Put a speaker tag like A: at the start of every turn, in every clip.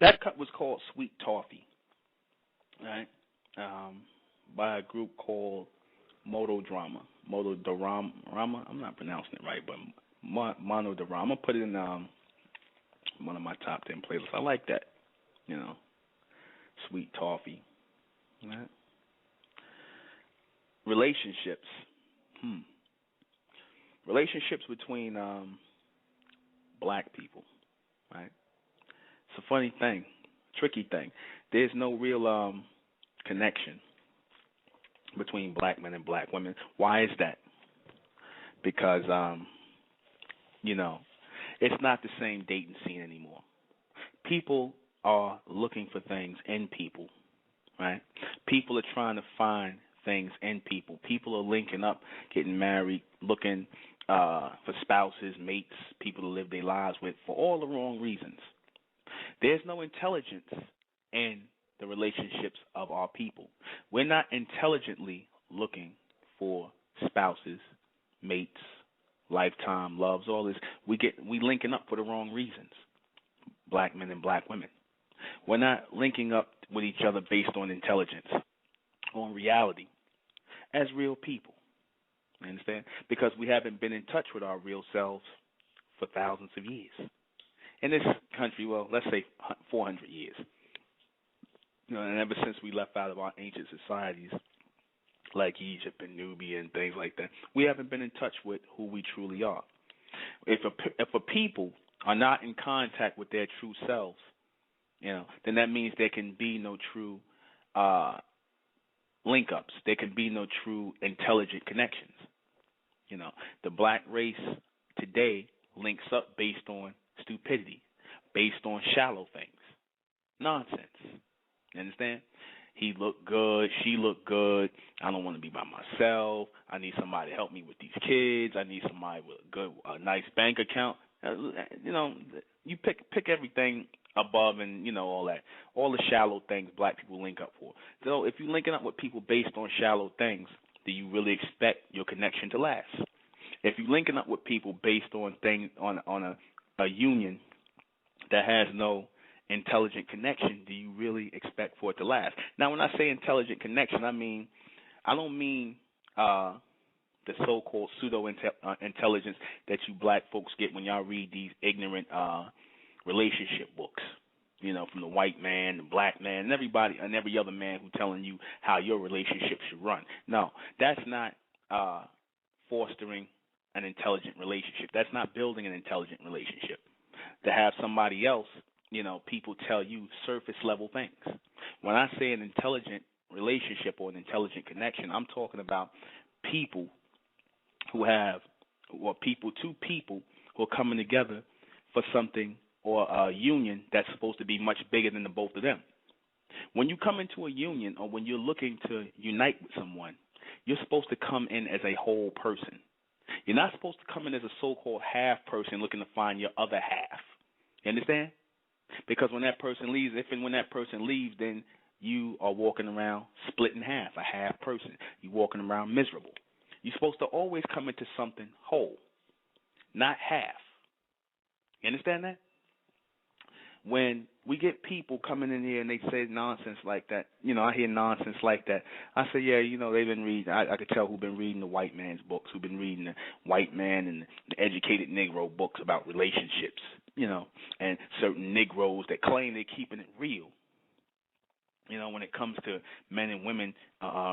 A: That cut was called Sweet Toffee, right? By a group called Motodrama. Motodrama. I'm not pronouncing it right, but Monodrama. I'm gonna put it in one of my top 10 playlists. I like that. You know, Sweet Toffee. Right? Relationships. Relationships between black people. Right? It's a funny thing, tricky thing. There's no real connection between black men and black women. Why is that? Because you know, it's not the same dating scene anymore. People are looking for things in people, right? People are trying to find things in people. People are linking up, getting married, looking for spouses, mates, people to live their lives with for all the wrong reasons. There's no intelligence in the relationships of our people. We're not intelligently looking for spouses, mates, lifetime loves, all this. We linking up for the wrong reasons. Black men and black women. We're not linking up with each other based on intelligence, on reality, as real people. You understand? Because we haven't been in touch with our real selves for thousands of years. In this country, well, let's say 400 years. You know, and ever since we left out of our ancient societies, like Egypt and Nubia and things like that, we haven't been in touch with who we truly are. If a people are not in contact with their true selves, you know, then that means there can be no true link-ups. There can be no true intelligent connections. You know, the black race today links up based on stupidity, based on shallow things, nonsense. You understand? He looked good, she looked good. I don't want to be by myself. I need somebody to help me with these kids. I need somebody with a nice bank account. You know, you pick everything above and, you know, all that. All the shallow things black people link up for. So if you're linking up with people based on shallow things, do you really expect your connection to last? If you're linking up with people based on things on a union that has no intelligent connection, do you really expect for it to last? Now, when I say intelligent connection, I don't mean the so-called pseudo-intelligence that you black folks get when y'all read these ignorant relationship books, you know, from the white man, the black man, and everybody and every other man who's telling you how your relationship should run. No, that's not fostering an intelligent relationship. That's not building an intelligent relationship. To have somebody else, you know, people tell you surface level things. When I say an intelligent relationship or an intelligent connection, I'm talking about people who have, or two people who are coming together for something or a union that's supposed to be much bigger than the both of them. When you come into a union or when you're looking to unite with someone, you're supposed to come in as a whole person. You're not supposed to come in as a so-called half person looking to find your other half. You understand? Because when that person leaves, if and when that person leaves, then you are walking around split in half, a half person. You're walking around miserable. You're supposed to always come into something whole, not half. You understand that? When we get people coming in here and they say nonsense like that, you know, I hear nonsense like that. I say, yeah, you know, they've been reading. I could tell who've been reading the white man's books, who've been reading the white man and the educated Negro books about relationships, you know, and certain Negroes that claim they're keeping it real. You know, when it comes to men and women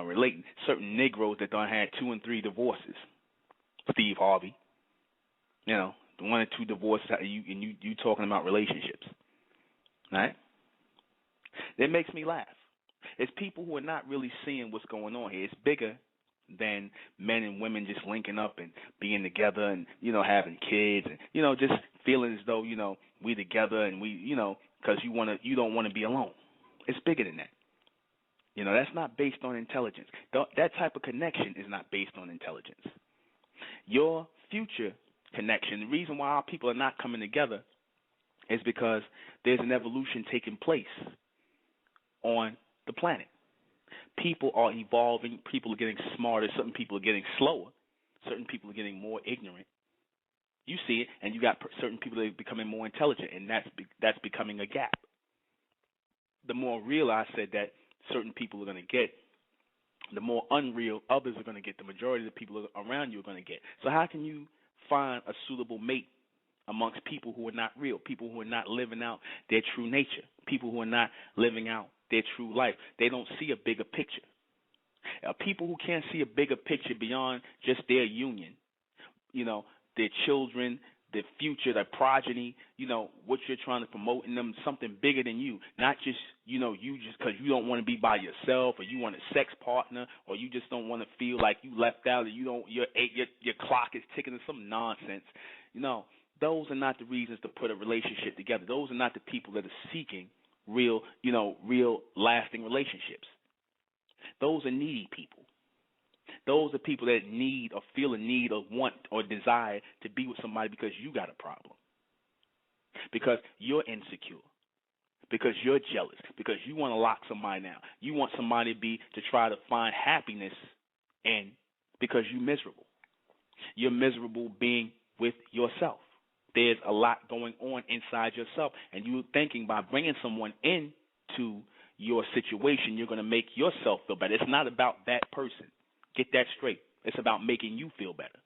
A: relating, certain Negroes that done had 2 and 3 divorces. Steve Harvey, you know, the 1 and 2 divorces, you talking about relationships. Right? That makes me laugh. It's people who are not really seeing what's going on here. It's bigger than men and women just linking up and being together and, you know, having kids and, you know, just feeling as though, you know, we together and we, you know, because you don't want to be alone. It's bigger than that. You know, that's not based on intelligence. That type of connection is not based on intelligence. Your future connection, the reason why our people are not coming together is because there's an evolution taking place on the planet. People are evolving. People are getting smarter. Certain people are getting slower. Certain people are getting more ignorant. You see it, and you got certain people that are becoming more intelligent, and that's becoming a gap. the more real I said that certain people are going to get, the more unreal others are going to get. The majority of the people around you are going to get. So how can you find a suitable mate amongst people who are not real, people who are not living out their true nature, people who are not living out their true life? They don't see a bigger picture. People who can't see a bigger picture beyond just their union, their children, their future, their progeny, what you're trying to promote in them, something bigger than you, not just, you just because you don't want to be by yourself, or you want a sex partner, or you just don't want to feel like you left out, or your clock is ticking, or some nonsense. Those are not the reasons to put a relationship together. Those are not the people that are seeking real lasting relationships. Those are needy people. Those are people that need or feel a need or want or desire to be with somebody because you got a problem, because you're insecure, because you're jealous, because you want to lock somebody down. You want somebody to try to find happiness in because you're miserable. You're miserable being with yourself. There's a lot going on inside yourself, and you're thinking by bringing someone into your situation, you're going to make yourself feel better. It's not about that person. Get that straight. It's about making you feel better.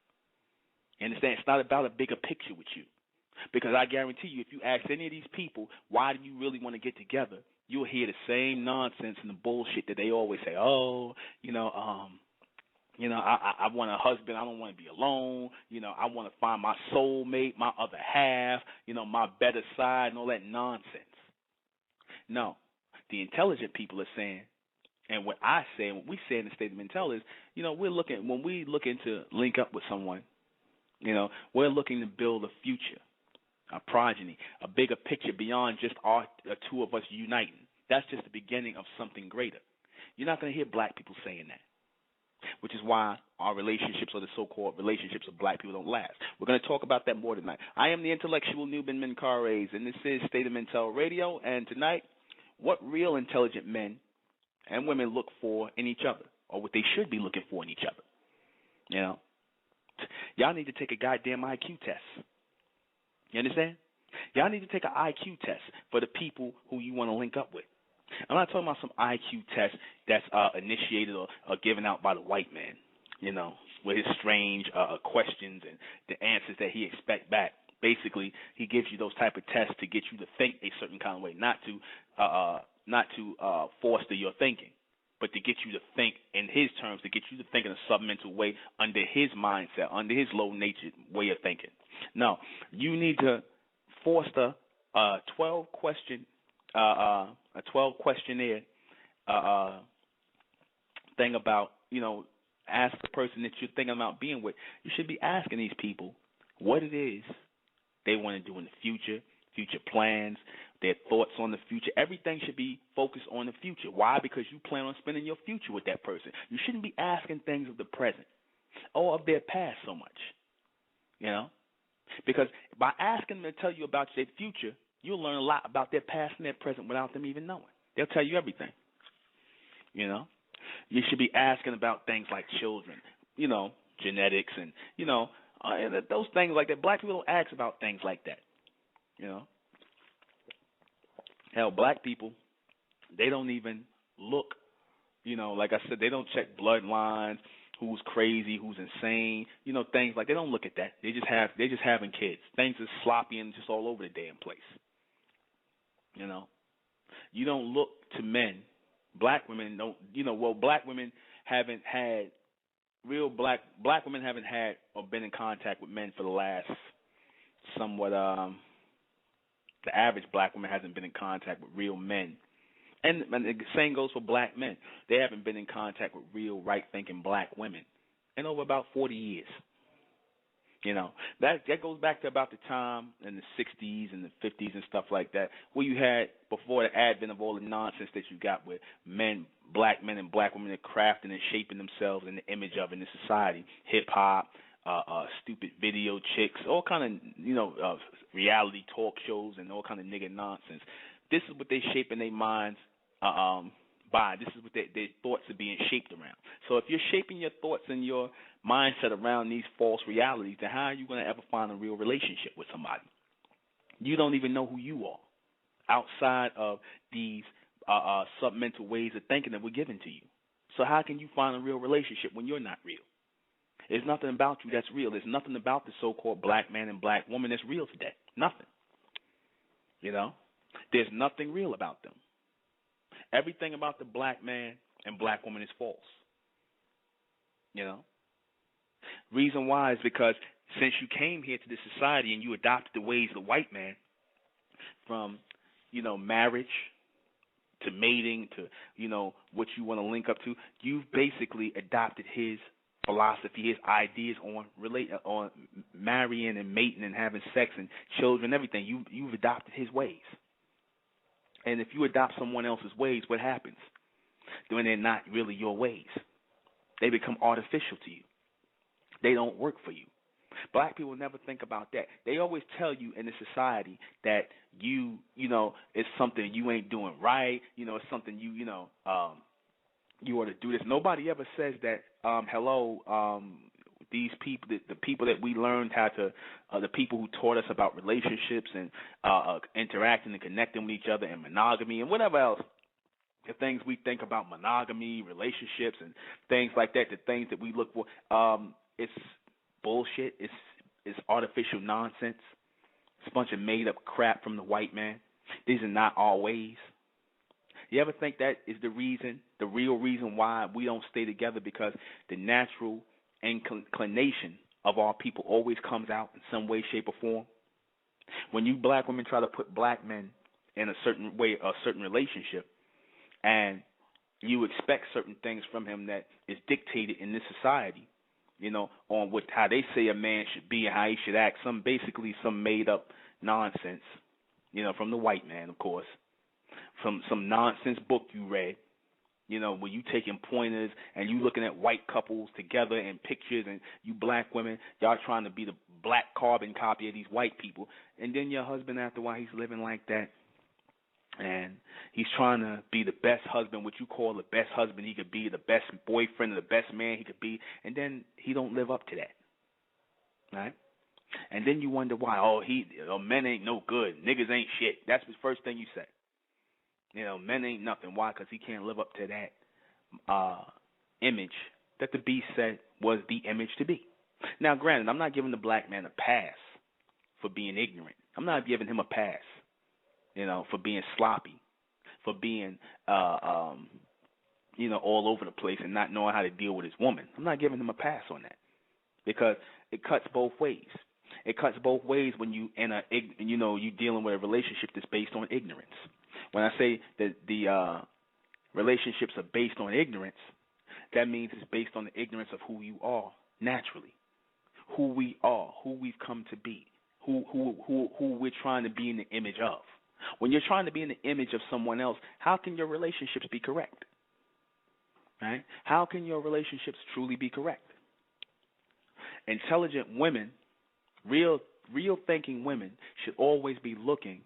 A: You understand? It's not about a bigger picture with you. Because I guarantee you, if you ask any of these people, why do you really want to get together, you'll hear the same nonsense and the bullshit that they always say. I want a husband. I don't want to be alone. I want to find my soulmate, my other half, my better side, and all that nonsense. No. The intelligent people are saying, and what I say, and what we say in the State of Mental is, when we looking to link up with someone, we're looking to build a future, a progeny, a bigger picture beyond just the two of us uniting. That's just the beginning of something greater. You're not going to hear black people saying that, which is why our relationships, or the so-called relationships of black people, don't last. We're going to talk about that more tonight. I am the intellectual Nuben Menkarayzz, and this is State of Mental Radio, and tonight, what real intelligent men and women look for in each other, or what they should be looking for in each other. Y'all need to take a goddamn IQ test. You understand? Y'all need to take an IQ test for the people who you want to link up with. I'm not talking about some IQ test that's initiated or given out by the white man, with his strange questions and the answers that he expects back. Basically, he gives you those type of tests to get you to think a certain kind of way, not to foster your thinking, but to get you to think in his terms, to get you to think in a submental way under his mindset, under his low-natured way of thinking. No, you need to foster a 12 questionnaire thing about, ask the person that you're thinking about being with. You should be asking these people what it is they want to do in the future plans, their thoughts on the future. Everything should be focused on the future. Why? Because you plan on spending your future with that person. You shouldn't be asking things of the present or of their past so much, because by asking them to tell you about their future, you'll learn a lot about their past and their present without them even knowing. They'll tell you everything. You should be asking about things like children, genetics, and those things like that. Black people don't ask about things like that. Hell, black people, they don't even look, like I said, they don't check bloodlines, who's crazy, who's insane, things like, they don't look at that. They're just having kids. Things are sloppy and just all over the damn place. You don't look to men. Black women don't, black women haven't had black women haven't had or been in contact with men for the last somewhat, the average black woman hasn't been in contact with real men. And the same goes for black men. They haven't been in contact with real right-thinking black women in over about 40 years. That goes back to about the time in the 60s and the 50s and stuff like that, where you had, before the advent of all the nonsense that you got with black men and black women that crafting and shaping themselves in the image of in the society, hip-hop, stupid video chicks, all kind of, reality talk shows and all kind of nigga nonsense. This is what they shaping their minds by. This is what their thoughts are being shaped around. So if you're shaping your thoughts and your mindset around these false realities, then how are you going to ever find a real relationship with somebody? You don't even know who you are outside of these submental ways of thinking that were given to you. So how can you find a real relationship when you're not real? There's nothing about you that's real. There's nothing about the so-called black man and black woman that's real today. Nothing. You know? There's nothing real about them. Everything about the black man and black woman is false. You know? Reason why is because since you came here to this society and you adopted the ways of the white man, from, you know, marriage to mating to, you know, what you want to link up to, you've basically adopted his philosophy, his ideas on marrying and mating and having sex and children, everything. You've adopted his ways. And if you adopt someone else's ways, what happens? Then they're not really your ways. They become artificial to you. They don't work for you. Black people never think about that. They always tell you in the society that you know, it's something you ain't doing right. You know, it's something you ought to do this. Nobody ever says that, these people, the people that we learned how to, the people who taught us about relationships and interacting and connecting with each other and monogamy and whatever else, the things we think about monogamy, relationships, and things like that, the things that we look for, it's bullshit. It's artificial nonsense. It's a bunch of made-up crap from the white man. These are not our ways. You ever think that is the real reason why we don't stay together? Because the natural inclination of our people always comes out in some way, shape, or form. When you black women try to put black men in a certain way, a certain relationship, and you expect certain things from him that is dictated in this society, you know, on how they say a man should be and how he should act, some made up nonsense, you know, from the white man, of course, from some nonsense book you read, you know, where you taking pointers and you looking at white couples together in pictures, and you black women, y'all trying to be the black carbon copy of these white people, and then your husband, after a while, he's living like that, and he's trying to be the best husband, what you call the best husband he could be, the best boyfriend, the best man he could be, and then he don't live up to that, right? And then you wonder why. Men ain't no good. Niggas ain't shit. That's the first thing you say. You know, men ain't nothing. Why? Because he can't live up to that image that the beast said was the image to be. Now, granted, I'm not giving the black man a pass for being ignorant. I'm not giving him a pass, you know, for being sloppy, for being, you know, all over the place and not knowing how to deal with his woman. I'm not giving him a pass on that, because it cuts both ways. It cuts both ways when you you're dealing with a relationship that's based on ignorance. When I say that the relationships are based on ignorance, that means it's based on the ignorance of who you are naturally, who we are, who we've come to be, who we're trying to be in the image of. When you're trying to be in the image of someone else, how can your relationships be correct? Right? How can your relationships truly be correct? Intelligent women, real thinking women, should always be looking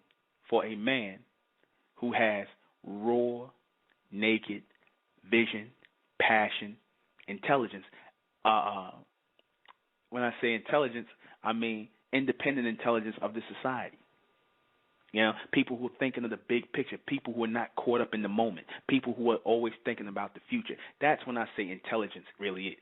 A: for a man who has raw, naked vision, passion, intelligence. When I say intelligence, I mean independent intelligence of the society. You know, people who are thinking of the big picture, people who are not caught up in the moment, people who are always thinking about the future. That's when I say intelligence really is.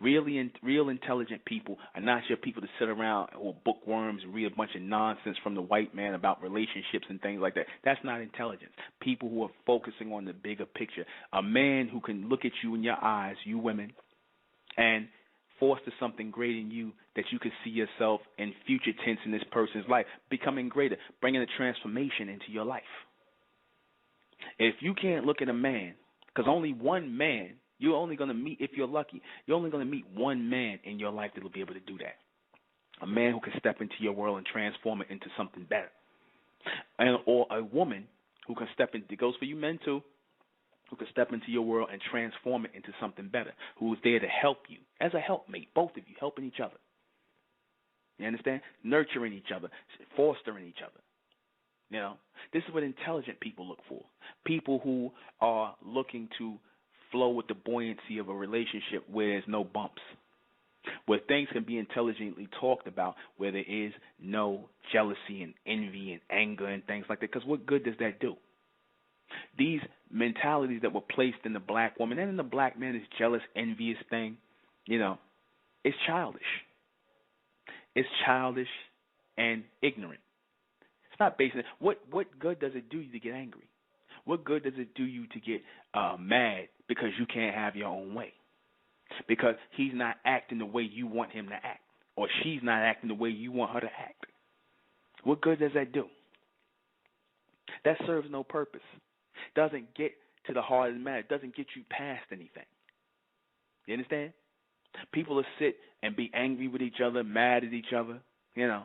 A: Real intelligent people are not your people to sit around or bookworms and read a bunch of nonsense from the white man about relationships and things like that. That's not intelligence. People who are focusing on the bigger picture. A man who can look at you in your eyes, you women, and foster something great in you, that you can see yourself in future tense in this person's life, becoming greater, bringing a transformation into your life. If you can't look at a man, because only one man, you're only going to meet, if you're lucky, you're only going to meet one man in your life that will be able to do that. A man who can step into your world and transform it into something better. Or a woman who can step in, it goes for you men too, who can step into your world and transform it into something better, who is there to help you, as a helpmate, both of you, helping each other. You understand? Nurturing each other, fostering each other. You know, this is what intelligent people look for. People who are looking to flow with the buoyancy of a relationship where there's no bumps, where things can be intelligently talked about, where there is no jealousy and envy and anger and things like that. Because what good does that do? These mentalities that were placed in the black woman and in the black man, this jealous, envious thing, you know, it's childish. It's childish and ignorant. It's not based on what good does it do you to get angry? What good does it do you to get mad because you can't have your own way? Because he's not acting the way you want him to act, or she's not acting the way you want her to act. What good does that do? That serves no purpose. Doesn't get to the heart of the matter. It doesn't get you past anything. You understand? People will sit and be angry with each other, mad at each other, you know,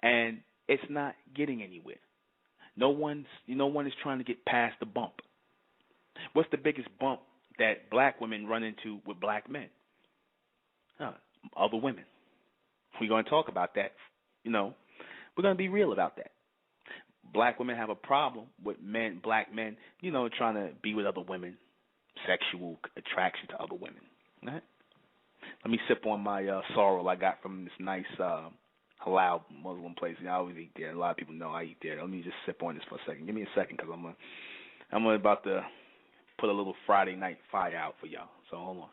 A: and it's not getting anywhere. No one is trying to get past the bump. What's the biggest bump that black women run into with black men? Other women. We're going to talk about that. You know, we're going to be real about that. Black women have a problem with black men, you know, trying to be with other women, sexual attraction to other women. Right? Let me sip on my sorrel I got from this nice halal Muslim place. I always eat there. A lot of people know I eat there. Let me just sip on this for a second. Give me a second, because I'm about to put a little Friday night fire out for y'all. So hold on.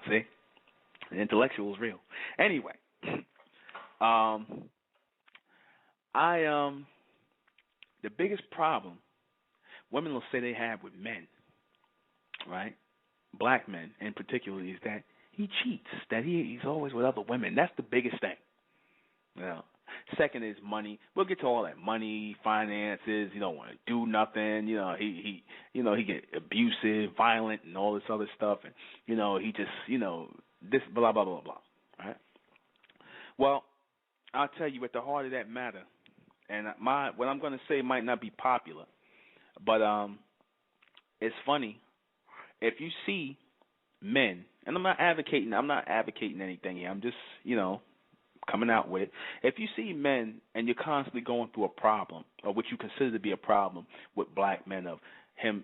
A: See? The intellectual is real. Anyway, the biggest problem women will say they have with men, right? Black men in particular, is that he cheats, that he's always with other women. That's the biggest thing. You know. Second is money. We'll get to all that money, finances. You don't want to do nothing. You know, he get abusive, violent, and all this other stuff. And you know, he just, you know, this blah blah blah blah. Right? Well, I'll tell you, at the heart of that matter, and what I'm going to say might not be popular, but it's funny. If you see men, and I'm not advocating anything here. I'm just, you know, coming out with it. If you see men and you're constantly going through a problem, or what you consider to be a problem with black men, of him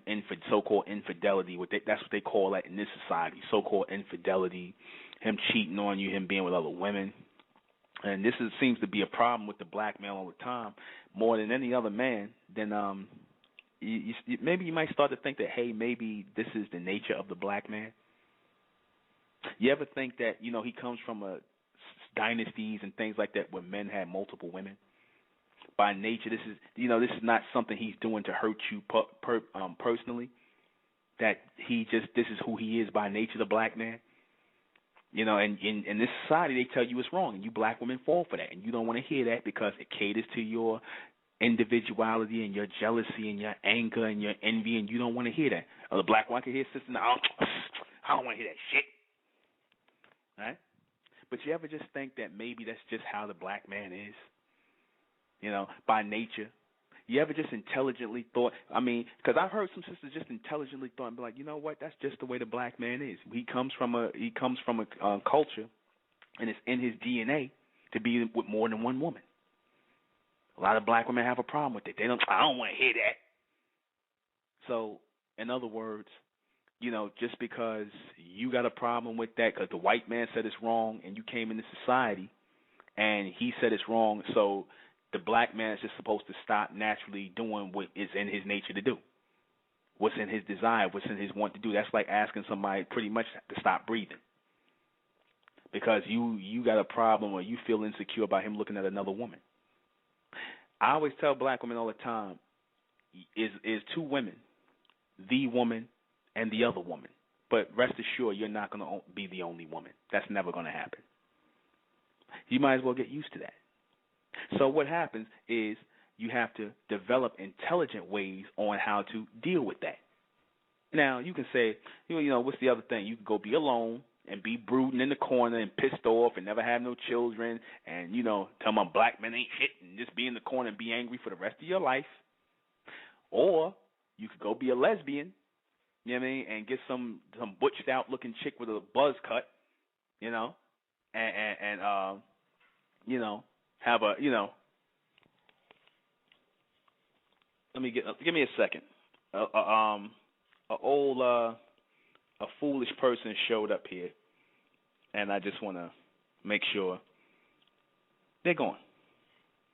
A: so-called infidelity, that's what they call that in this society, so-called infidelity, him cheating on you, him being with other women, and this seems to be a problem with the black man all the time, more than any other man, then maybe you might start to think that, hey, maybe this is the nature of the black man. You ever think that, you know, he comes from dynasties and things like that where men had multiple women? By nature, this is not something he's doing to hurt you personally. That this is who he is by nature, the black man. You know, and in this society, they tell you it's wrong, and you black women fall for that, and you don't want to hear that because it caters to your individuality and your jealousy and your anger and your envy, and you don't want to hear that. Or the black one can hear, sister, I don't want to hear that shit. Right? But you ever just think that maybe that's just how the black man is? You know, by nature. You ever just intelligently thought, because I've heard some sisters just intelligently thought and be like, you know what, that's just the way the black man is. He comes from a culture, and it's in his DNA to be with more than one woman. A lot of black women have a problem with it. I don't want to hear that. So, in other words, you know, just because you got a problem with that because the white man said it's wrong and you came into society and he said it's wrong, so the black man is just supposed to stop naturally doing what is in his nature to do, what's in his desire, what's in his want to do. That's like asking somebody pretty much to stop breathing because you got a problem or you feel insecure about him looking at another woman. I always tell black women all the time, is two women, the woman and the other woman. But rest assured, you're not going to be the only woman. That's never going to happen. You might as well get used to that. So what happens is you have to develop intelligent ways on how to deal with that. Now, you can say, you know, what's the other thing? You can go be alone and be brooding in the corner and pissed off and never have no children and, you know, tell my black men ain't shit and just be in the corner and be angry for the rest of your life. Or you could go be a lesbian, you know what I mean, and get some butched out looking chick with a buzz cut, you know, and you know, have a, you know, give me a second. A foolish person showed up here, and I just want to make sure They're gone.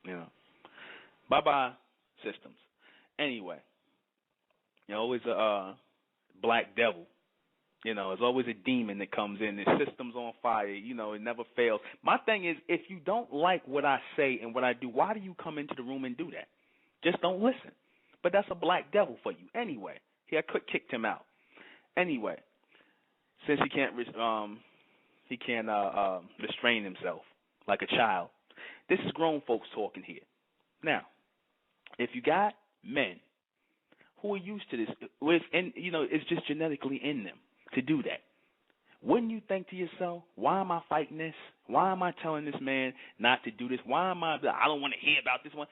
A: You know. Bye-bye systems. Anyway, always a black devil. There's always a demon that comes in. The system's on fire. It never fails. My thing is, if you don't like what I say and what I do, why do you come into the room and do that? Just don't listen. But that's a black devil for you. Anyway, I kicked him out. Anyway, since he can't restrain himself like a child, this is grown folks talking here. Now, if you got men who are used to this, it's just genetically in them to do that. Wouldn't you think to yourself, why am I fighting this? Why am I telling this man not to do this? I don't want to hear about this one.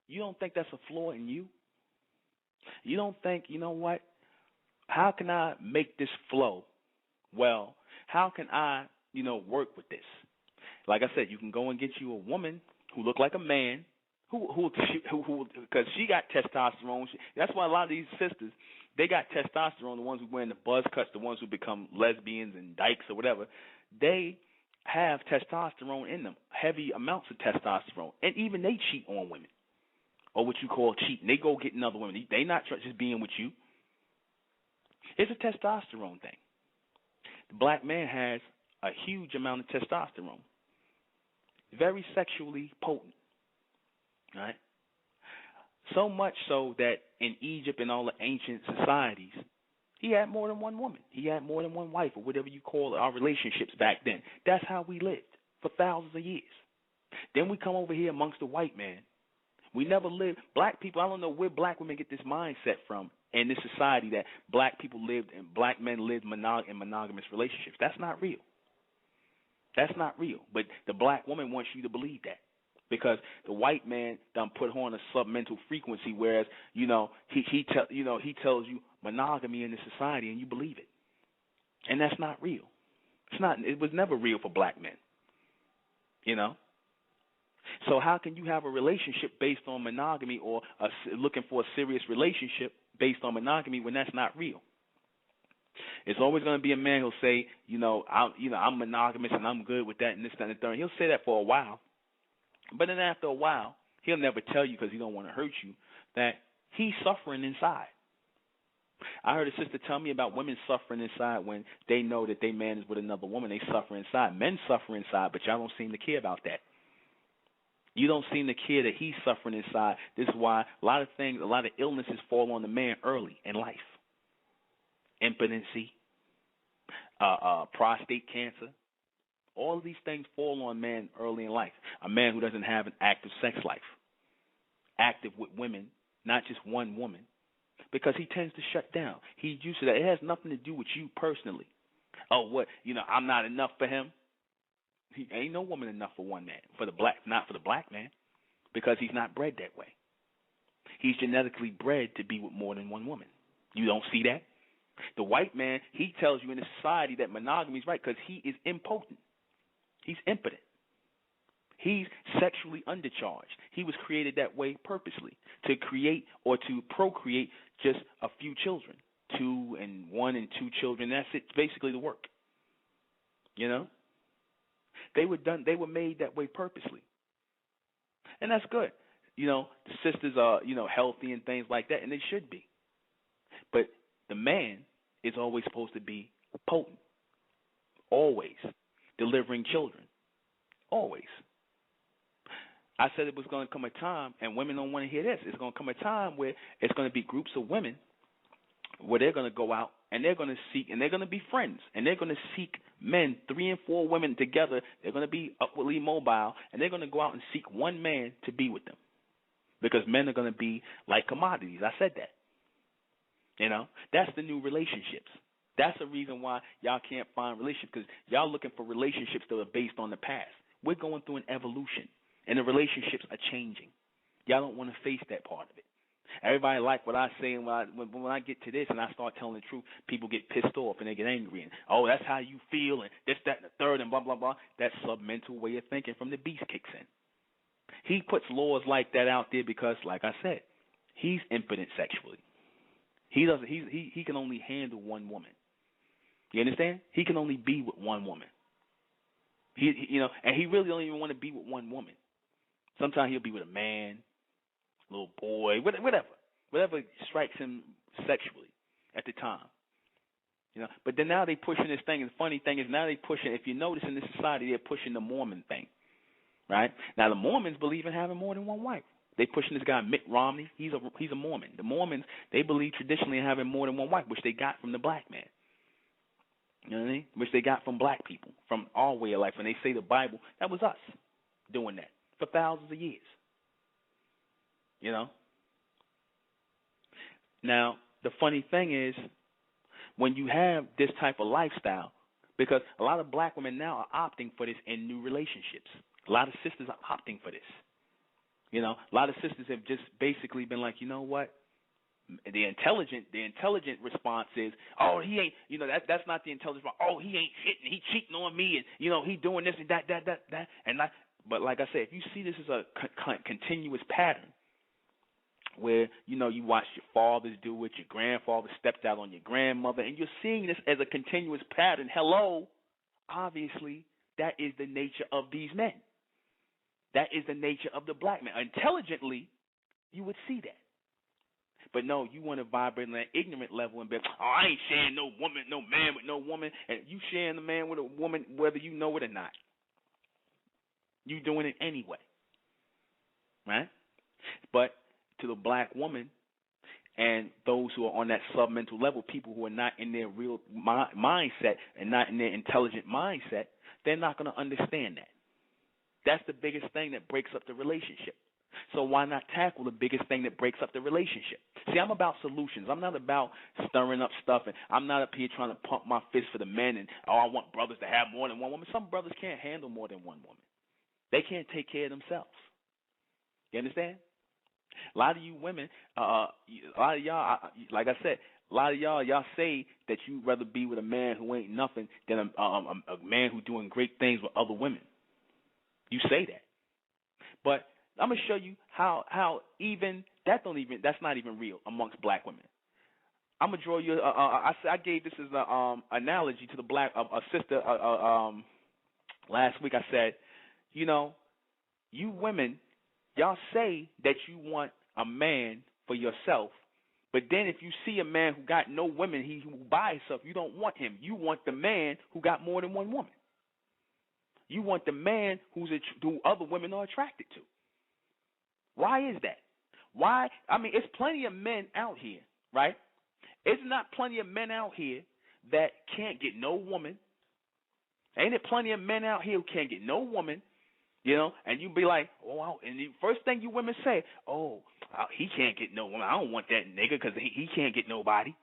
A: You don't think that's a flaw in you? You don't think, what? How can I make this flow? Well, how can I, work with this? Like I said, you can go and get you a woman who look like a man, who because she got testosterone. That's why a lot of these sisters, they got testosterone. The ones who wearing the buzz cuts, the ones who become lesbians and dykes or whatever, they have testosterone in them, heavy amounts of testosterone, and even they cheat on women, or what you call cheating. They go get another woman. They not just being with you. It's a testosterone thing. The black man has a huge amount of testosterone, very sexually potent. Right? So much so that in Egypt and all the ancient societies, he had more than one woman. He had more than one wife, or whatever you call it, our relationships back then. That's how we lived for thousands of years. Then we come over here amongst the white man. We never lived. Black people, I don't know where black women get this mindset from in this society that black people lived and black men lived in monogamous relationships. That's not real. That's not real. But the black woman wants you to believe that. Because the white man done put her on a submental frequency, whereas he tells you monogamy in the society, and you believe it, and that's not real. It's not. It was never real for black men. So how can you have a relationship based on monogamy, or looking for a serious relationship based on monogamy when that's not real? It's always going to be a man who'll say, I'm monogamous and I'm good with that and this, that, and the third. He'll say that for a while. But then after a while, he'll never tell you because he don't want to hurt you that he's suffering inside. I heard a sister tell me about women suffering inside when they know that their man is with another woman. They suffer inside. Men suffer inside, but y'all don't seem to care about that. You don't seem to care that he's suffering inside. This is why a lot of illnesses fall on the man early in life. Impotency, prostate cancer. All of these things fall on man early in life. A man who doesn't have an active sex life, active with women, not just one woman, because he tends to shut down. He's used to that. It has nothing to do with you personally. Oh, what? I'm not enough for him. He ain't no woman enough for one man, not for the black man, because he's not bred that way. He's genetically bred to be with more than one woman. You don't see that? The white man, he tells you in a society that monogamy is right because he is impotent. He's impotent. He's sexually undercharged. He was created that way purposely, to create or to procreate just a few children, 2 and 1 and 2 children. That's it, basically the work. They were made that way purposely. And that's good. The sisters are, healthy and things like that, and they should be. But the man is always supposed to be potent, always delivering children, always. I said it was going to come a time, and women don't want to hear this. It's going to come a time where it's going to be groups of women where they're going to go out and they're going to seek, and they're going to be friends, and they're going to seek men, 3 and 4 women together. They're going to be upwardly mobile, and they're going to go out and seek one man to be with them, because men are going to be like commodities. I said that. That's the new relationships. That's the reason why y'all can't find relationships, because y'all looking for relationships that are based on the past. We're going through an evolution, and the relationships are changing. Y'all don't want to face that part of it. Everybody like what I say, and when I get to this and I start telling the truth, people get pissed off and they get angry. And, that's how you feel, and this, that, and the third, and blah, blah, blah. That submental way of thinking from the beast kicks in. He puts laws like that out there because, like I said, he's impotent sexually. He can only handle one woman. You understand? He can only be with one woman. And he really don't even want to be with one woman. Sometimes he'll be with a man, little boy, whatever strikes him sexually at the time. But then now they pushing this thing. And the funny thing is now they pushing. If you notice in this society, they're pushing the Mormon thing, right? Now the Mormons believe in having more than one wife. They pushing this guy Mitt Romney. He's a Mormon. The Mormons, they believe traditionally in having more than one wife, which they got from the black man. You know what I mean? Which they got from black people, from our way of life. When they say the Bible, that was us doing that for thousands of years. Now, the funny thing is, when you have this type of lifestyle, because a lot of black women now are opting for this in new relationships. A lot of sisters are opting for this. A lot of sisters have just basically been like, you know what? The intelligent response is, oh, he ain't, that's not the intelligent response. Oh, he ain't hitting, he cheating on me, and he doing this and that, and but like I said, if you see this as a continuous pattern, where you watch your fathers do it, your grandfather stepped out on your grandmother, and you're seeing this as a continuous pattern. Hello, obviously that is the nature of these men. That is the nature of the black man. Intelligently, you would see that. But no, you want to vibrate on that ignorant level and be, oh, I ain't sharing no man with no woman, and you sharing a man with a woman whether you know it or not. You doing it anyway, right? But to the black woman and those who are on that submental level, people who are not in their real mindset and not in their intelligent mindset, they're not going to understand that. That's the biggest thing that breaks up the relationship. So why not tackle the biggest thing that breaks up the relationship? See, I'm about solutions. I'm not about stirring up stuff, and I'm not up here trying to pump my fist for the men and, oh, I want brothers to have more than one woman. Some brothers can't handle more than one woman. They can't take care of themselves. You understand? A lot of you women, a lot of y'all, like I said, a lot of y'all say that you'd rather be with a man who ain't nothing than a man who's doing great things with other women. You say that. But I'm going to show you how even that's not even real amongst black women. I'm going to draw you, I gave this as an analogy to the black, a sister last week. I said, you women, y'all say that you want a man for yourself, but then if you see a man who got no women, who by himself, you don't want him. You want the man who got more than one woman. You want the man who other women are attracted to. Why is that? Why? I mean, it's plenty of men out here, right? It's not plenty of men out here that can't get no woman. Ain't it plenty of men out here who can't get no woman? And you be like, oh, and the first thing you women say, oh, he can't get no woman. I don't want that nigga because he can't get nobody.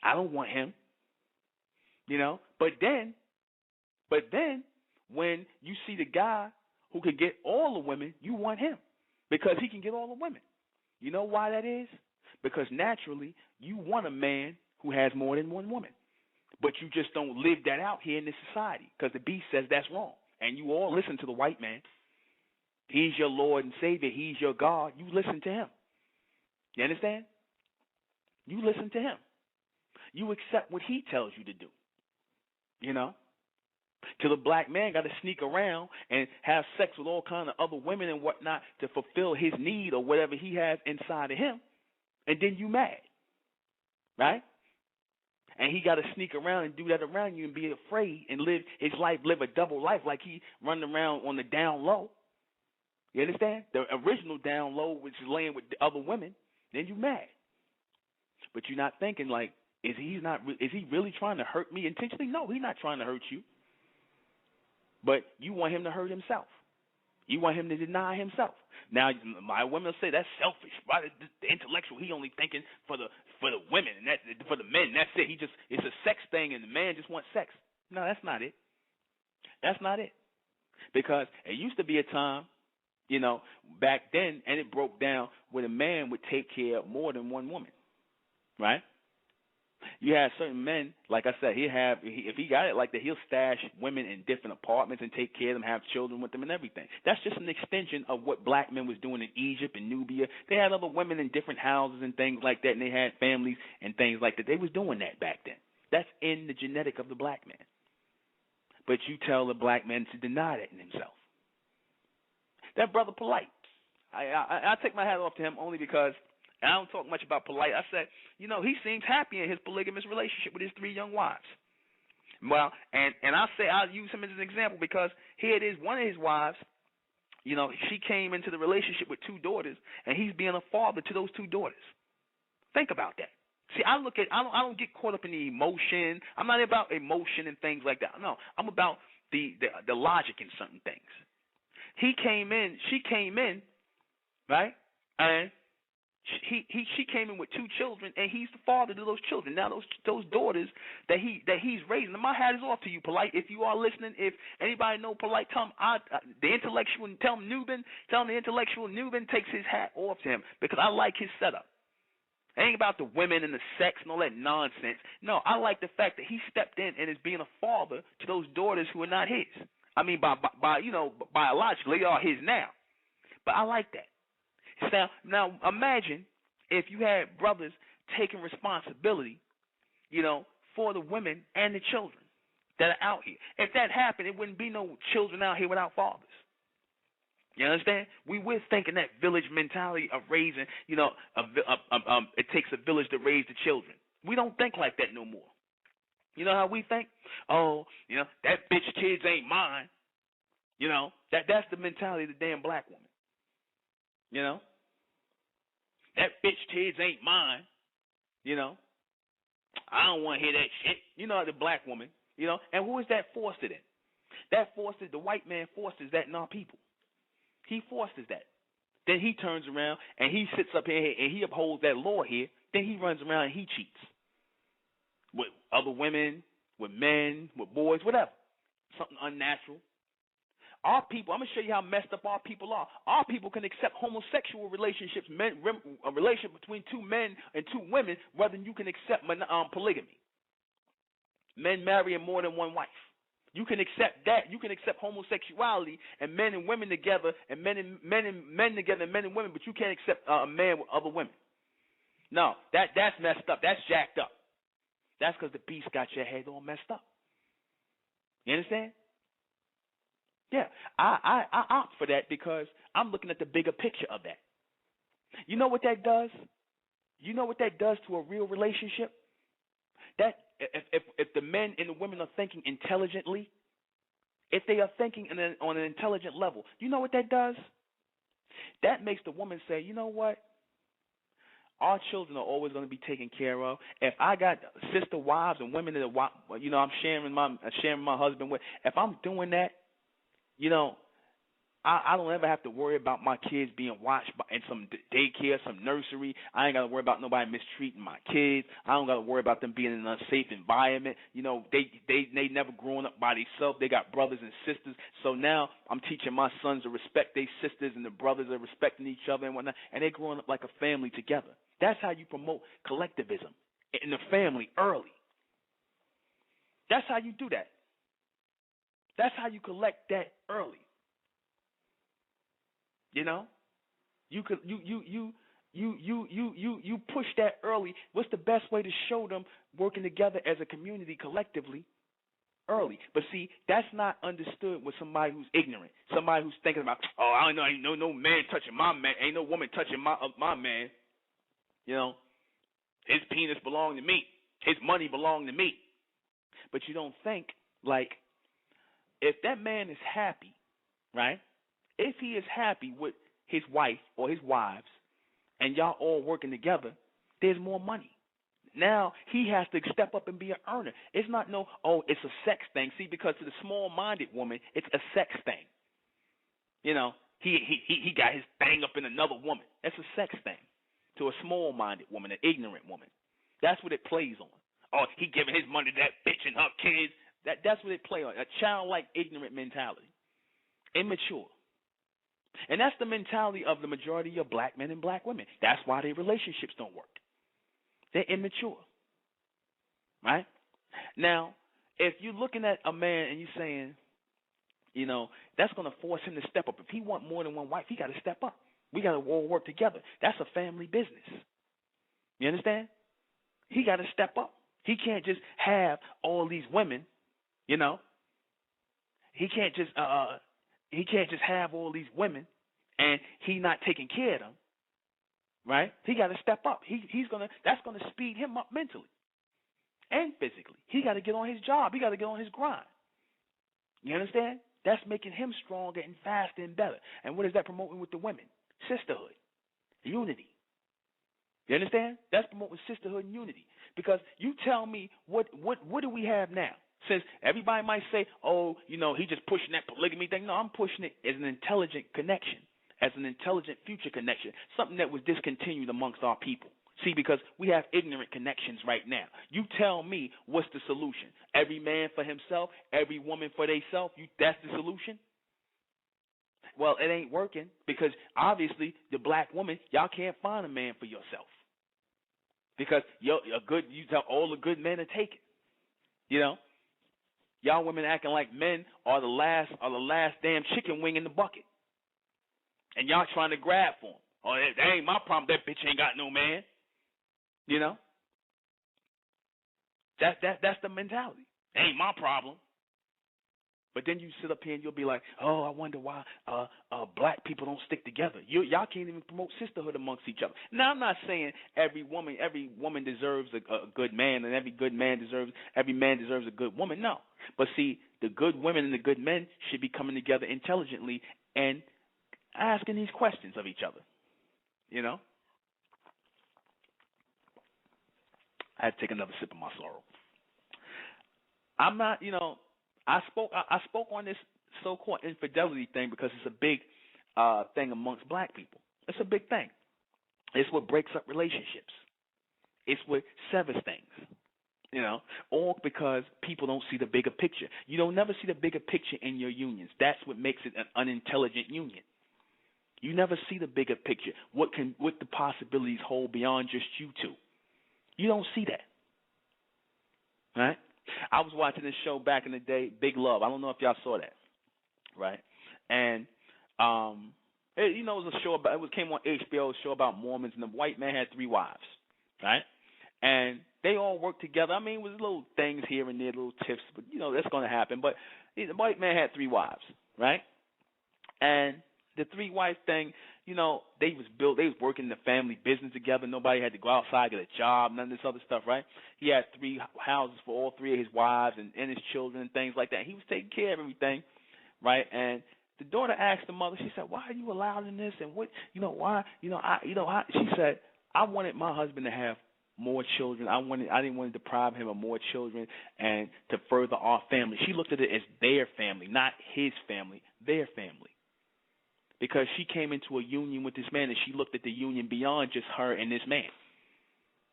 A: I don't want him. But then, when you see the guy who can get all the women, you want him because he can get all the women. You know why that is? Because naturally, you want a man who has more than one woman. But you just don't live that out here in this society because the beast says that's wrong. And you all listen to the white man. He's your Lord and Savior. He's your God. You listen to him. You understand? You listen to him. You accept what he tells you to do. Till the black man got to sneak around and have sex with all kind of other women and whatnot to fulfill his need or whatever he has inside of him. And then you mad. Right? And he got to sneak around and do that around you and be afraid and live his life, live a double life like he running around on the down low. You understand? The original down low, which is laying with the other women, then you mad. But you're not thinking like, is he really trying to hurt me intentionally? No, he's not trying to hurt you. But you want him to hurt himself. You want him to deny himself. Now, my women say that's selfish. Right? The intellectual, he only thinking for the women and for the men. That's it. It's a sex thing, and the man just wants sex. No, that's not it. That's not it. Because it used to be a time, back then, and it broke down when a man would take care of more than one woman, right? You have certain men, like I said, if he got it like that, he'll stash women in different apartments and take care of them, have children with them and everything. That's just an extension of what black men was doing in Egypt and Nubia. They had other women in different houses and things like that, and they had families and things like that. They was doing that back then. That's in the genetic of the black man. But you tell the black man to deny that in himself. That brother polite. I take my hat off to him only because I don't talk much about polite. I said, he seems happy in his polygamous relationship with his 3 young wives. Well, and I'll use him as an example because here it is, one of his wives, she came into the relationship with 2 daughters, and he's being a father to those 2 daughters. Think about that. See, I don't get caught up in the emotion. I'm not about emotion and things like that. No, I'm about the logic in certain things. She came in, right? And she came in with 2 children, and he's the father to those children. Now those daughters that he's raising. And my hat is off to you, Polite. If you are listening, if anybody know Polite, tell him the intellectual Nubin takes his hat off to him because I like his setup. It ain't about the women and the sex and all that nonsense. No, I like the fact that he stepped in and is being a father to those daughters who are not his. I mean, biologically, they are his now. But I like that. Now imagine if you had brothers taking responsibility, for the women and the children that are out here. If that happened, it wouldn't be no children out here without fathers. You understand? We're thinking that village mentality of raising, it takes a village to raise the children. We don't think like that no more. You know how we think? Oh, that bitch kids ain't mine. That's the mentality of the damn black woman. That bitch kids ain't mine. I don't want to hear that shit. The black woman, and who is that fostered in? The white man fosters that in our people. He fosters that. Then he turns around and he sits up here and he upholds that law here. Then he runs around and he cheats with other women, with men, with boys, whatever. Something unnatural. Our people, I'm going to show you how messed up our people are. Our people can accept homosexual relationships, a relationship between 2 men and 2 women, rather than you can accept polygamy. Men marrying more than one wife. You can accept that. You can accept homosexuality and men and women together, and men together, and men and women, but you can't accept a man with other women. No, that's messed up. That's jacked up. That's because the beast got your head all messed up. You understand? Yeah, I opt for that because I'm looking at the bigger picture of that. You know what that does? You know what that does to a real relationship? That if the men and the women are thinking intelligently, if they are thinking on an intelligent level, you know what that does? That makes the woman say, you know what? Our children are always going to be taken care of. If I got sister wives and women that are, I'm sharing my husband with, if I'm doing that, I don't ever have to worry about my kids being watched in some daycare, some nursery. I ain't got to worry about nobody mistreating my kids. I don't got to worry about them being in an unsafe environment. They never grown up by themselves. They got brothers and sisters. So now I'm teaching my sons to respect their sisters, and the brothers are respecting each other and whatnot, and they're growing up like a family together. That's how you promote collectivism in the family early. That's how you do that. That's how you collect that early. You push that early. What's the best way to show them working together as a community collectively early? But see, that's not understood with somebody who's ignorant, somebody who's thinking about, I don't know, ain't no man touching my man, ain't no woman touching my man. His penis belong to me, his money belong to me. But you don't think like, if that man is happy, right? If he is happy with his wife or his wives and y'all all working together, there's more money. Now he has to step up and be an earner. It's not it's a sex thing. See, because to the small-minded woman, it's a sex thing. He got his thing up in another woman. That's a sex thing. To a small-minded woman, an ignorant woman. That's what it plays on. Oh, he giving his money to that bitch and her kids. That's what it plays on. A childlike, ignorant mentality. Immature. And that's the mentality of the majority of black men and black women. That's why their relationships don't work. They're immature. Right? Now, if you're looking at a man and you're saying, that's going to force him to step up. If he want more than one wife, he got to step up. We got to all work together. That's a family business. You understand? He got to step up. He can't just have all these women, He can't just have all these women, and he not taking care of them, right? He got to step up. That's gonna speed him up mentally and physically. He got to get on his job. He got to get on his grind. You understand? That's making him stronger and faster and better. And what is that promoting with the women? Sisterhood, unity. You understand? That's promoting sisterhood and unity. Because you tell me, what do we have now? Since everybody might say, oh, he just pushing that polygamy thing. No, I'm pushing it as an intelligent connection, as an intelligent future connection, something that was discontinued amongst our people. See, because we have ignorant connections right now. You tell me what's the solution. Every man for himself, every woman for theyself, that's the solution? Well, it ain't working because obviously the black woman, y'all can't find a man for yourself. Because you tell all the good men are taken. Y'all women acting like men are the last damn chicken wing in the bucket. And y'all trying to grab for them. Oh, that ain't my problem. That bitch ain't got no man. That's the mentality. Ain't my problem. But then you sit up here and you'll be like, oh, I wonder why black people don't stick together. Y'all can't even promote sisterhood amongst each other. Now, I'm not saying every woman deserves a good man, and every man deserves a good woman. No. But see, the good women and the good men should be coming together intelligently and asking these questions of each other. I had to take another sip of my sorrow. I'm not, I spoke on this so-called infidelity thing because it's a big thing amongst black people. It's a big thing. It's what breaks up relationships. It's what severs things, all because people don't see the bigger picture. You don't never see the bigger picture in your unions. That's what makes it an unintelligent union. You never see the bigger picture. What the possibilities hold beyond just you two. You don't see that, right? I was watching this show back in the day, Big Love. I don't know if y'all saw that, right? And it was a show about. It came on HBO, a show about Mormons, and the white man had 3 wives, right? And they all worked together. I mean, it was little things here and there, little tips, but that's going to happen. But the white man had 3 wives, right? And the 3-wife thing, they was working the family business together. Nobody had to go outside, get a job, none of this other stuff, right? He had 3 houses for all 3 of his wives and his children and things like that. He was taking care of everything, right? And the daughter asked the mother, she said, why are you allowing this? And what, why, she said, I wanted my husband to have more children. I didn't want to deprive him of more children and to further our family. She looked at it as their family, not his family, their family. Because she came into a union with this man and she looked at the union beyond just her and this man.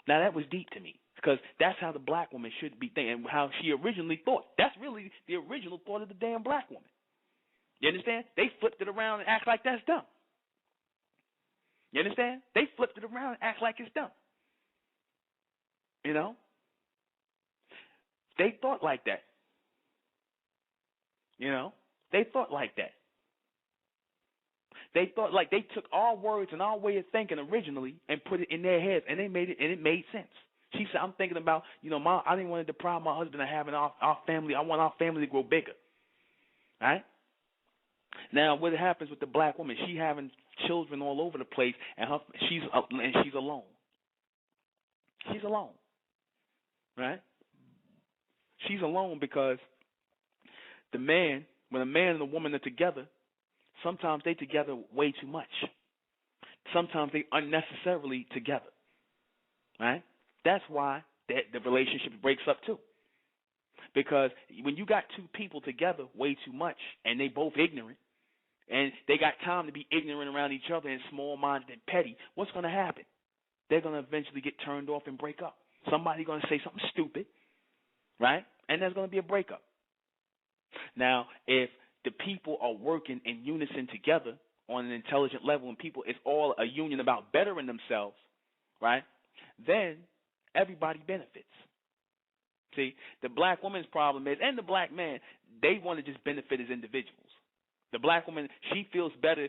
A: Now, that was deep to me because that's how the black woman should be thinking and how she originally thought. That's really the original thought of the damn black woman. You understand? They flipped it around and act like that's dumb. You understand? They flipped it around and act like it's dumb. They thought like that. They thought like that. They thought like they took our words and our way of thinking originally and put it in their heads, and they made it, and it made sense. She said, "I'm thinking about, I didn't want to deprive my husband of having our family. I want our family to grow bigger." Right? Now, what happens with the black woman? She having children all over the place, and she's alone. She's alone. Right? She's alone because when a man and a woman are together, sometimes they together way too much. Sometimes they unnecessarily together. Right? That's why the relationship breaks up too. Because when you got 2 people together way too much and they both ignorant and they got time to be ignorant around each other and small-minded and petty, what's going to happen? They're going to eventually get turned off and break up. Somebody's going to say something stupid, right? And there's going to be a breakup. Now, if the people are working in unison together on an intelligent level and it's all a union about bettering themselves, right, then everybody benefits. See, the black woman's problem is, and the black man, they want to just benefit as individuals. The black woman, she feels better.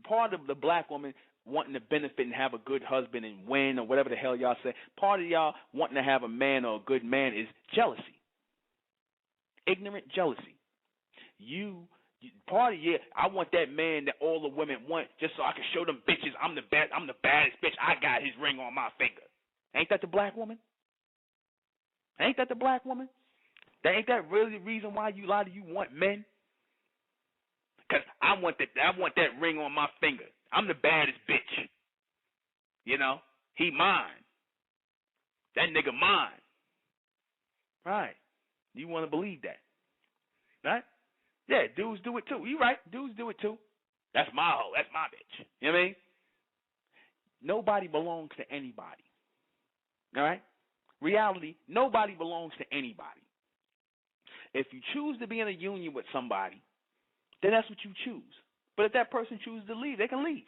A: Part of the black woman wanting to benefit and have a good husband and win or whatever the hell y'all say, part of y'all wanting to have a man or a good man is jealousy. Ignorant jealousy. You Party, yeah. I want that man that all the women want, just so I can show them bitches I'm the baddest bitch. I got his ring on my finger. Ain't that the black woman? Ain't that the black woman? Ain't that really the reason why a lot of you want men? Because I want that ring on my finger. I'm the baddest bitch. You know? He mine. That nigga mine. Right. You want to believe that. Right? Yeah, dudes do it too. You right. Dudes do it too. That's my hoe. That's my bitch. You know what I mean? Nobody belongs to anybody. All right? Reality, nobody belongs to anybody. If you choose to be in a union with somebody, then that's what you choose. But if that person chooses to leave, they can leave.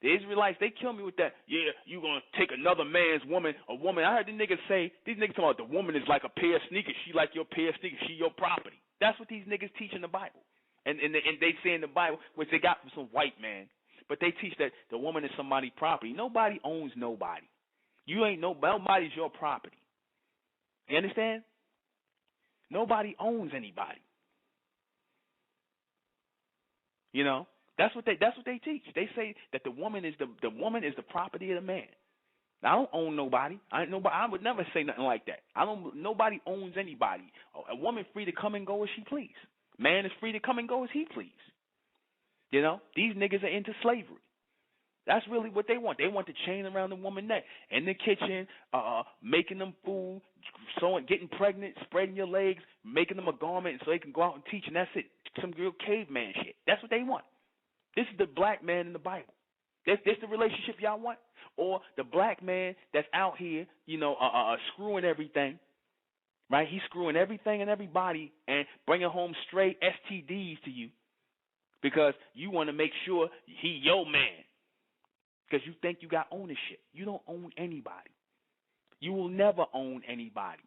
A: The Israelites, they kill me with that, yeah, you going to take another man's woman, a woman. I heard these niggas talking about the woman is like a pair of sneakers. She like your pair of sneakers. She your property. That's what these niggas teach in the Bible. And they say in the Bible, which they got from some white man, but they teach that the woman is somebody's property. Nobody owns nobody. You ain't nobody's your property. You understand? Nobody owns anybody. You know, that's what they teach. They say that the woman is the property of the man. Now, I don't own nobody. I would never say nothing like that. Nobody owns anybody. A woman free to come and go as she please. Man is free to come and go as he please. You know, these niggas are into slavery. That's really what they want. They want the chain around the woman's neck, in the kitchen, making them food, getting pregnant, spreading your legs, making them a garment so they can go out and teach, and that's it. Some real caveman shit. That's what they want. This is the black man in the Bible. This the relationship y'all want? Or the black man that's out here, you know, screwing everything, right? He's screwing everything and everybody and bringing home straight STDs to you because you want to make sure he your man. Because you think you got ownership. You don't own anybody. You will never own anybody.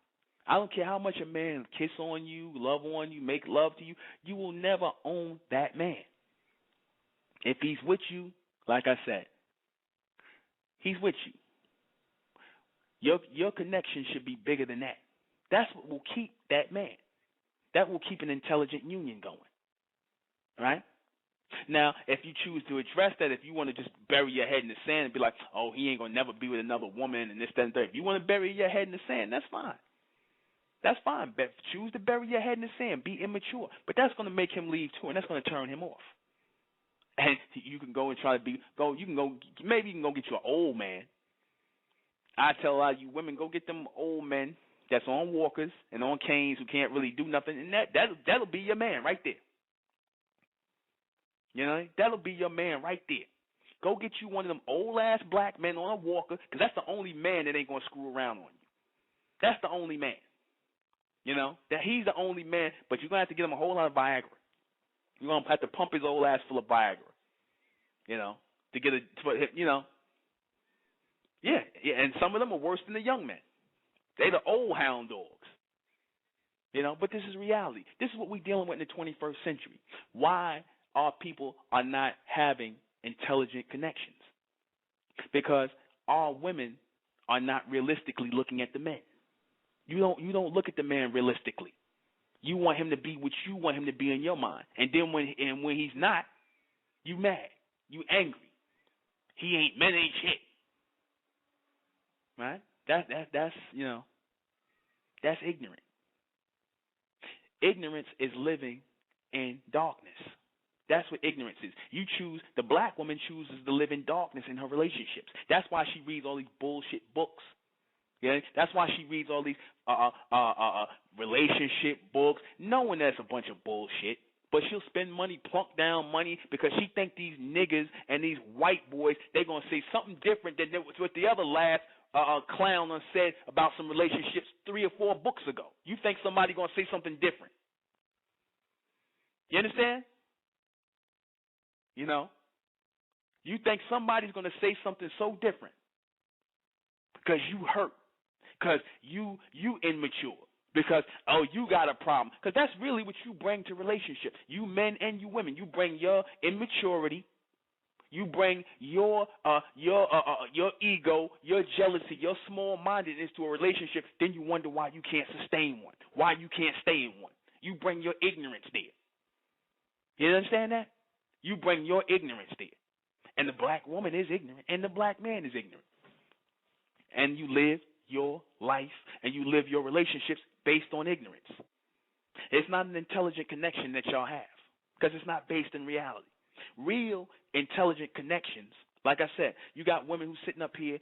A: I don't care how much a man kiss on you, love on you, make love to you. You will never own that man. If he's with you, like I said, he's with you. Your connection should be bigger than that. That's what will keep that man. That will keep an intelligent union going. Right? Now, if you choose to address that, if you want to just bury your head in the sand and be like, oh, he ain't going to never be with another woman and this, that, and that. If you want to bury your head in the sand, that's fine. That's fine. Choose to bury your head in the sand. Be immature. But that's going to make him leave too, and that's going to turn him off. And you can go and try to maybe you can go get you an old man. I tell a lot of you women, go get them old men that's on walkers and on canes who can't really do nothing, and that'll be your man right there. You know, that'll be your man right there. Go get you one of them old-ass black men on a walker, because that's the only man that ain't going to screw around on you. That's the only man. You know, that he's the only man, but you're going to have to get him a whole lot of Viagra. You're going to have to pump his old ass full of Viagra, you know, to get you know. Yeah, and some of them are worse than the young men. They the old hound dogs. You know, but this is reality. This is what we're dealing with in the 21st century. Why our people are not having intelligent connections? Because our women are not realistically looking at the men. You don't look at the man realistically. You want him to be what you want him to be in your mind. And then when he's not, you mad. You angry. Men ain't shit. Right? That's you know, that's ignorant. Ignorance is living in darkness. That's what ignorance is. The black woman chooses to live in darkness in her relationships. That's why she reads all these bullshit books. Yeah, that's why she reads all these relationship books, knowing that's a bunch of bullshit. But she'll spend money, plunk down money, because she think these niggas and these white boys, they're going to say something different than what the other last clown said about some relationships 3 or 4 books ago. You think somebody going to say something different. You understand? You know? You think somebody's going to say something so different because you hurt, because you immature, because, oh, you got a problem. Because that's really what you bring to relationships. You men and you women. You bring your immaturity. You bring your ego, your jealousy, your small-mindedness to a relationship. Then you wonder why you can't sustain one, why you can't stay in one. You bring your ignorance there. You understand that? You bring your ignorance there. And the black woman is ignorant, and the black man is ignorant. And you live your life and you live your relationships based on ignorance. It's not an intelligent connection that y'all have because it's not based in reality. Real intelligent connections, like I said, you got women who's sitting up here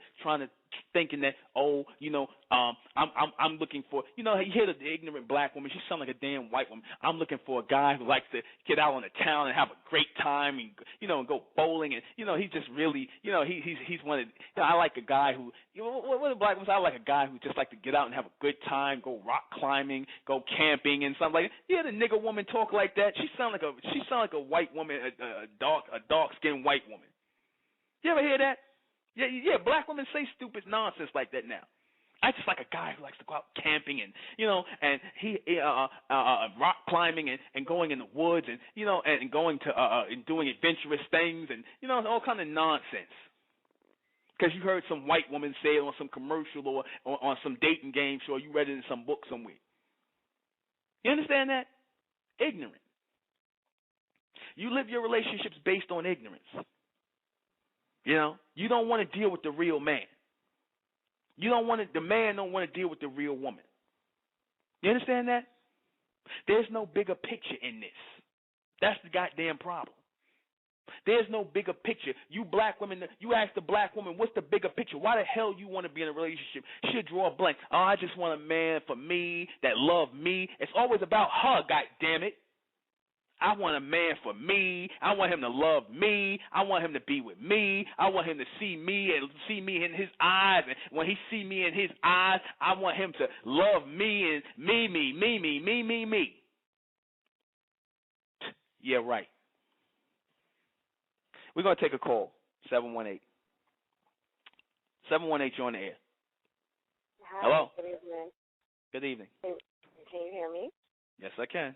A: thinking that, I'm looking for, you hear the ignorant black woman, she sounds like a damn white woman. I'm looking for a guy who likes to get out on the town and have a great time and, and go bowling and, he's just really, he's one of, I like a guy who, what a black woman, I like a guy who just like to get out and have a good time, go rock climbing, go camping and something like that. Yeah, the nigger woman talk like that. She sound like a white woman, a dark-skinned white woman. You ever hear that? Yeah, black women say stupid nonsense like that now. I just like a guy who likes to go out camping and, and he rock climbing and going in the woods and, and going to and doing adventurous things and, all kind of nonsense. Because you heard some white woman say it on some commercial or on some dating game show, or you read it in some book somewhere. You understand that? Ignorant. You live your relationships based on ignorance. You don't want to deal with the real man. The man don't want to deal with the real woman. You understand that? There's no bigger picture in this. That's the goddamn problem. There's no bigger picture. You black women, you ask the black woman, what's the bigger picture? Why the hell you want to be in a relationship? She'll draw a blank. Oh, I just want a man for me, that love me. It's always about her, goddammit. I want a man for me. I want him to love me. I want him to be with me. I want him to see me and see me in his eyes. And when he see me in his eyes, I want him to love me and me. Yeah, right. We're going to take a call. 718. 718, you're on the air.
B: Hi,
A: hello.
B: Good evening.
A: Good evening.
B: Can you hear me?
A: Yes, I can.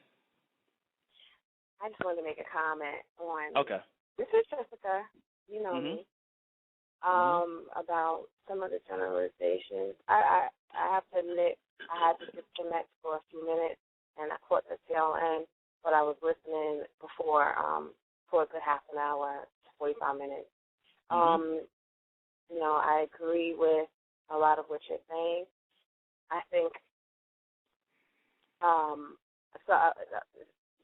B: I just wanted to make a comment on.
A: Okay.
B: This is Jessica. You know me. About some of the generalizations. I have to admit, I had to disconnect for a few minutes, and I caught the tail end, but I was listening before for a good half an hour, 45 minutes. I agree with a lot of what you're saying. I think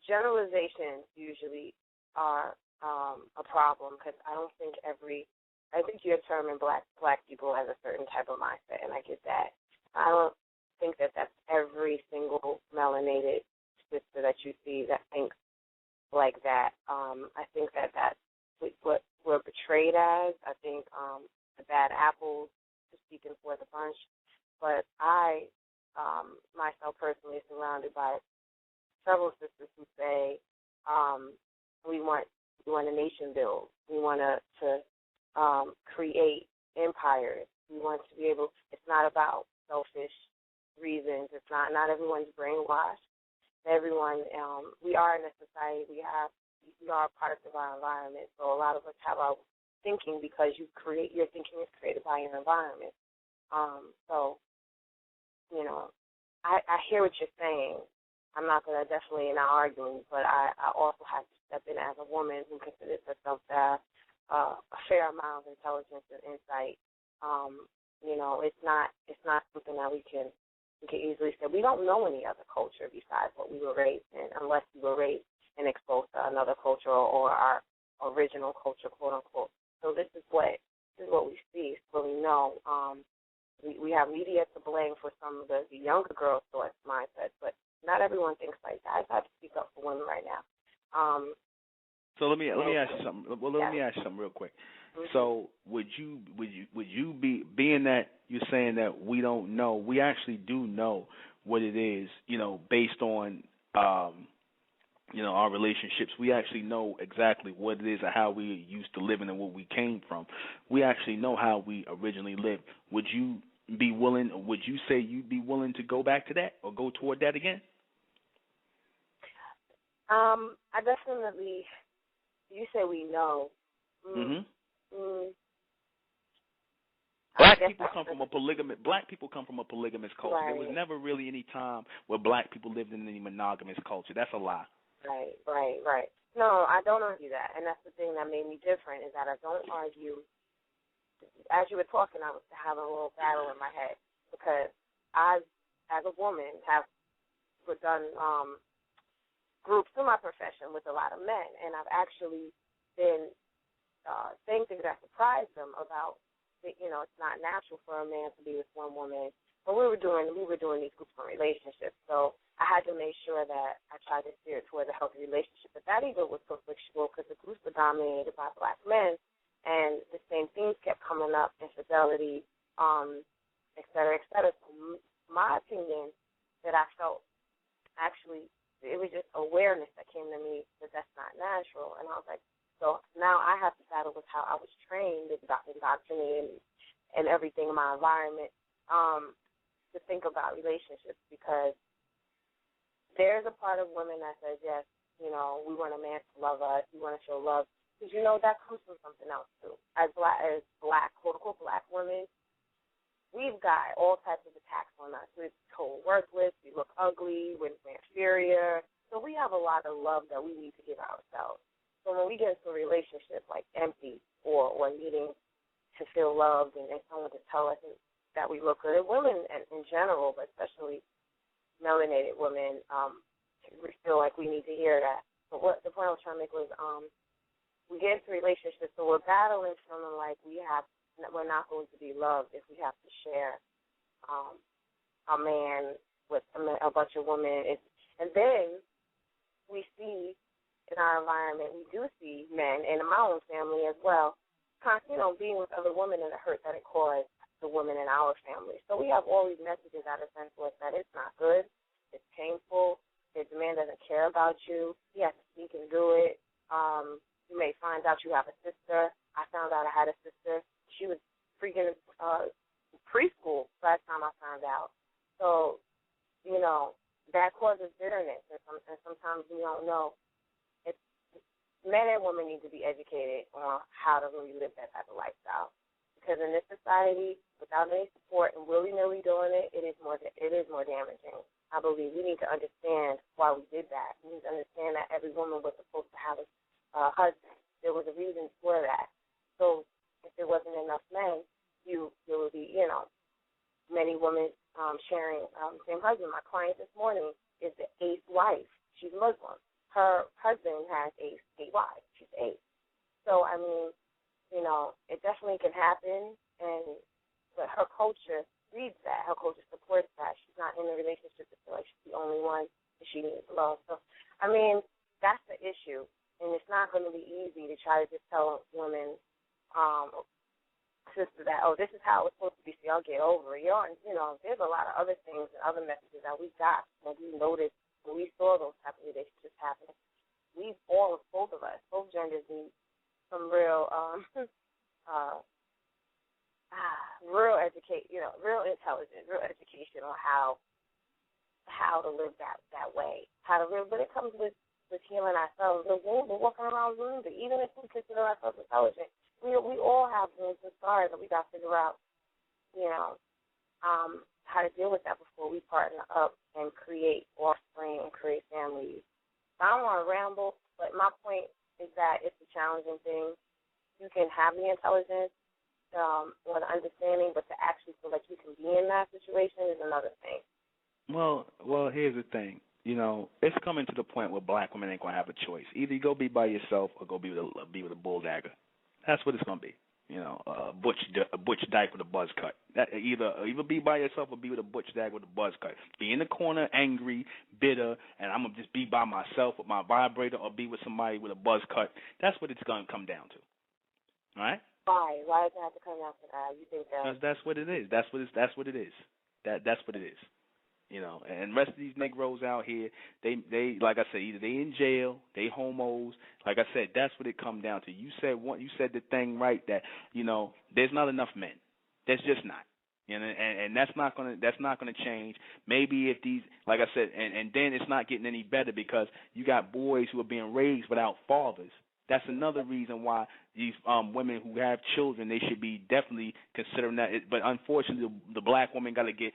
B: generalizations usually are a problem because I think you're terming black people as a certain type of mindset, and I get that. I don't think that that's every single melanated sister that you see that thinks like that. I think that that's what we're portrayed as. I think the bad apples are speaking for the bunch. But I, myself personally, surrounded by several sisters who say we want a nation build. We want to create empires. We want to be able. It's not about selfish reasons. It's not everyone's brainwashed. Everyone. We are in a society. We are a product of our environment. So a lot of us have our thinking because your thinking is created by your environment. I hear what you're saying. I'm not going to definitely not arguing, but I also have to step in as a woman who considers herself to have a fair amount of intelligence and insight. It's not something that we can easily say. We don't know any other culture besides what we were raised in, unless we were raised and exposed to another culture or our original culture, quote unquote. So this is what we see. So we know. We have media to blame for some of the younger girls' thoughts, mindsets, but not everyone thinks like that. I just have to speak up for women right now.
A: So let me ask you something. Well, let me ask you something real quick. So would you be, being that you're saying that we don't know, we actually do know what it is, based on our relationships. We actually know exactly what it is and how we used to live and where we came from. We actually know how we originally lived. Would you be willing, or would you say you'd be willing to go back to that or go toward that again?
B: I definitely, you say we know.
A: Black people come from a polygamous culture.
B: Right.
A: There was never really any time where black people lived in any monogamous culture. That's a lie.
B: Right. No, I don't argue that, and that's the thing that made me different is that I don't argue. As you were talking, I was having a little battle in my head because I, as a woman, have done groups in my profession with a lot of men, and I've actually been saying things that surprised them about, it's not natural for a man to be with one woman. But we were doing these groups for relationships, so I had to make sure that I tried to steer it towards a healthy relationship. But that even was conflictual because the groups were dominated by black men, and the same things kept coming up: infidelity, et cetera, et cetera. So my opinion that I felt actually it was just awareness that came to me that that's not natural, and I was like, so now I have to battle with how I was trained, indoctrinated, and everything in my environment. To think about relationships, because there's a part of women that says, yes, we want a man to love us, we want to show love, because that comes from something else too. As black, quote-unquote black women, we've got all types of attacks on us. We're told worthless, we look ugly, we're inferior, so we have a lot of love that we need to give ourselves. So when we get into a relationship like empty or needing to feel loved and someone to tell us that we look good. Women in general, but especially melanated women, we feel like we need to hear that. But what the point I was trying to make was we get into relationships, so we're battling feeling like we're not going to be loved if we have to share a man with a bunch of women. And then we see in our environment, we do see men, and in my own family as well, being with other women and the hurt that it caused the women in our family. So we have all these messages that are sent to us that it's not good, it's painful, the man doesn't care about you, he has to sneak and do it. You may find out you have a sister. I found out I had a sister. She was freaking preschool last time I found out. So, that causes bitterness, and sometimes we don't know. Men and women need to be educated on how to really live that type of lifestyle. Because in this society, without any support and willy-nilly doing it, it is more damaging. I believe we need to understand why we did that. We need to understand that every woman was supposed to have a husband. There was a reason for that. So if there wasn't enough men, there would be, many women sharing the same husband. My client this morning is the 8th wife. She's Muslim. Her husband has 8 wives. She's 8. So, it definitely can happen, but her culture reads that. Her culture supports that. She's not in a relationship to feel like she's the only one that she needs love. So, that's the issue, and it's not going to be easy to try to just tell women, sister, that, this is how it's supposed to be, so y'all get over it. There's a lot of other things and other messages that we got when we noticed, when we saw those type of relationships happening. Both of us, both genders need some real real intelligence, real education on how to live that way. But it comes with healing ourselves. We're walking around wounded, even if we consider ourselves intelligent. We all have wounds and scars that we got to figure out, how to deal with that before we partner up and create offspring and create families. So I don't want to ramble, but my point is that it's a challenging thing. You can have the intelligence or the understanding, but to actually feel like you can be in that situation is another thing.
A: Well, here's the thing. It's coming to the point where black women ain't gonna have a choice. Either you go be by yourself or go be with a bull dagger. That's what it's gonna be. A butch dyke with a buzz cut. That either be by yourself or be with a butch dyke with a buzz cut. Be in the corner, angry, bitter, and I'm gonna just be by myself with my vibrator, or be with somebody with a buzz cut. That's what it's gonna come down to. All right?
B: Why? Why does it have to come down to that? You think that?
A: Because that's what it is. That's what it is. That's what it is. And the rest of these Negroes out here, they like I said, either they in jail, they homos. Like I said, that's what it come down to. You said the thing right, that there's not enough men. There's just not. And that's not gonna change. Maybe if these, like I said, and then it's not getting any better because you got boys who are being raised without fathers, That's another reason why these women who have children, they should be definitely considering that. But unfortunately, the black woman got to get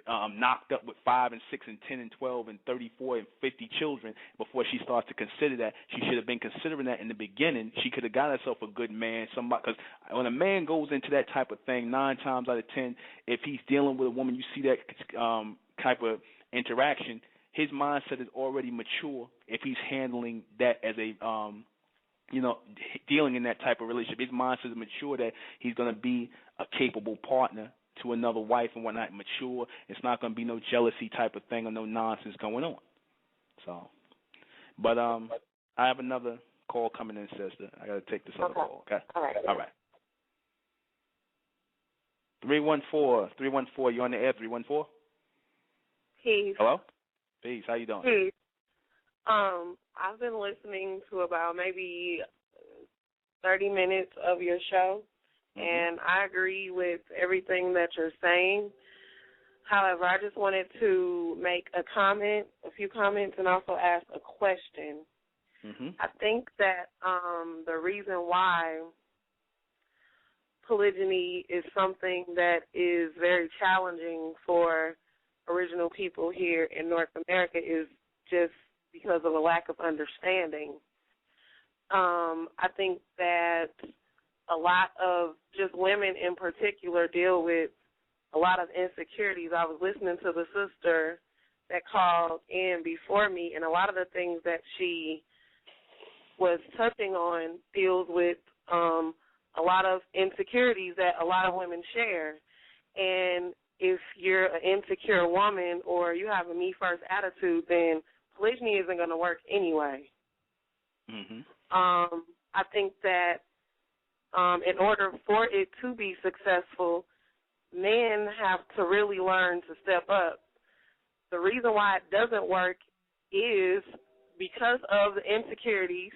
A: knocked up with 5 and 6 and 10 and 12 and 34 and 50 children before she starts to consider that. She should have been considering that in the beginning. She could have got herself a good man, somebody. Because when a man goes into that type of thing, 9 times out of 10, if he's dealing with a woman, you see that type of interaction, his mindset is already mature. If he's handling that as a dealing in that type of relationship, his mindset is mature that he's going to be a capable partner to another wife and whatnot, mature. It's not going to be no jealousy type of thing or no nonsense going on. So, but I have another call coming in, sister. I got to take this other call, okay?
B: All right.
A: 314, you're on the air, 314?
C: Peace.
A: Hello? Peace, how you doing?
C: Peace. I've been listening to about maybe 30 minutes of your show, and I agree with everything that you're saying. However, I just wanted to make a few comments, and also ask a question. I think that the reason why polygyny is something that is very challenging for original people here in North America is just because of a lack of understanding. I think that a lot of just women in particular deal with a lot of insecurities. I was listening to the sister that called in before me, and a lot of the things that she was touching on deals with a lot of insecurities that a lot of women share. And if you're an insecure woman or you have a me-first attitude, then polygyny isn't going to work anyway. I think that in order for it to be successful, men have to really learn to step up. The reason why it doesn't work is because of the insecurities.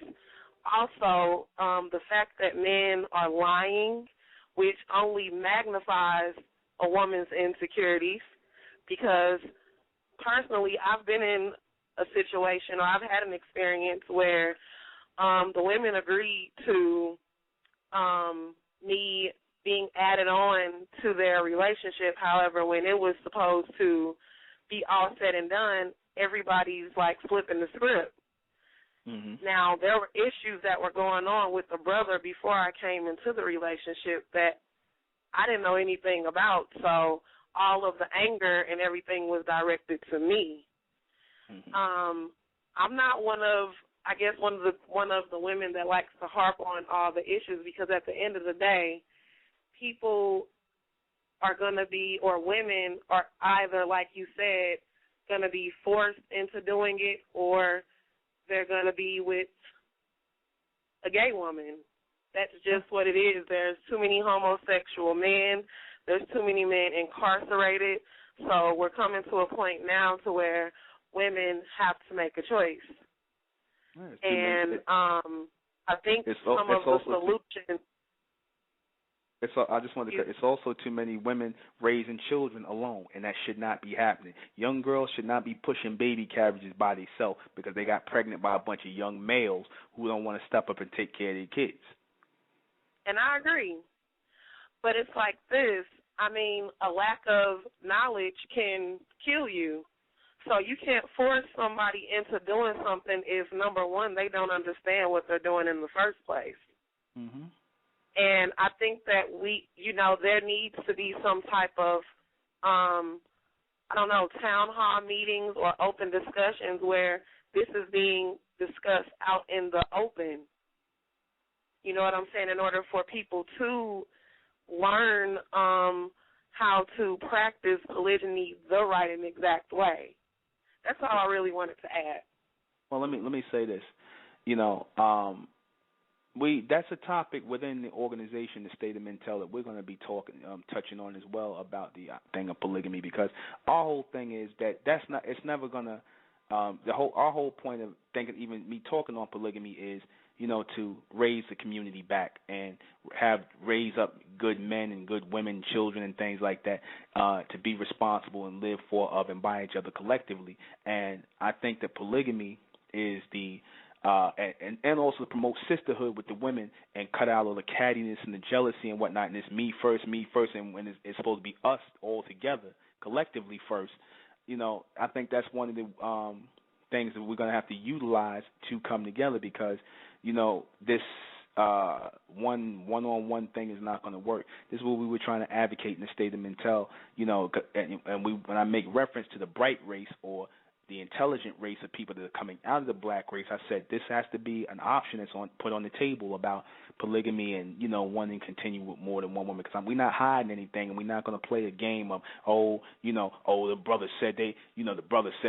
C: Also, the fact that men are lying, which only magnifies a woman's insecurities, because personally I've been in a situation, or I've had an experience where the women agreed to me being added on to their relationship. However, when it was supposed to be all said and done, everybody's like flipping the script. Now, there were issues that were going on with the brother before I came into the relationship that I didn't know anything about, so all of the anger and everything was directed to me. I'm not one of the women that likes to harp on all the issues, because at the end of the day, people are going to be, or women are either, like you said, going to be forced into doing it, or they're going to be with a gay woman. That's just what it is. There's too many homosexual men. There's too many men incarcerated. So we're coming to a point now to where women have to make a choice. And I think some of the solutions.
A: I just wanted to say, it's also too many women raising children alone, and that should not be happening. Young girls should not be pushing baby carriages by themselves because they got pregnant by a bunch of young males who don't want to step up and take care of their kids.
C: And I agree. But it's like this. I mean, a lack of knowledge can kill you. So you can't force somebody into doing something if, number one, they don't understand what they're doing in the first place. And I think that there needs to be some type of, town hall meetings or open discussions where this is being discussed out in the open. You know what I'm saying? In order for people to learn how to practice polygyny the right and exact way. That's all I really wanted to add.
A: Well, let me say this. That's a topic within the organization, the State of Mentel, that we're going to be touching on as well about the thing of polygamy, because our whole thing is it's never going to, our whole point of thinking, even me talking on polygamy is, to raise the community back and raise up good men and good women, children and things like that, to be responsible and live for, of, and by each other collectively. And I think that polygamy is the and also promote sisterhood with the women and cut out all the cattiness and the jealousy and whatnot. And it's me first, and when it's supposed to be us all together, collectively first. I think that's one of the things that we're going to have to utilize to come together because, this one-on-one thing is not going to work. This is what we were trying to advocate in the state of Mentel, and when I make reference to the bright race or the intelligent race of people that are coming out of the black race, I said this has to be an option that's put on the table about polygamy and, wanting to continue with more than one woman because we're not hiding anything and we're not going to play a game of, the brother said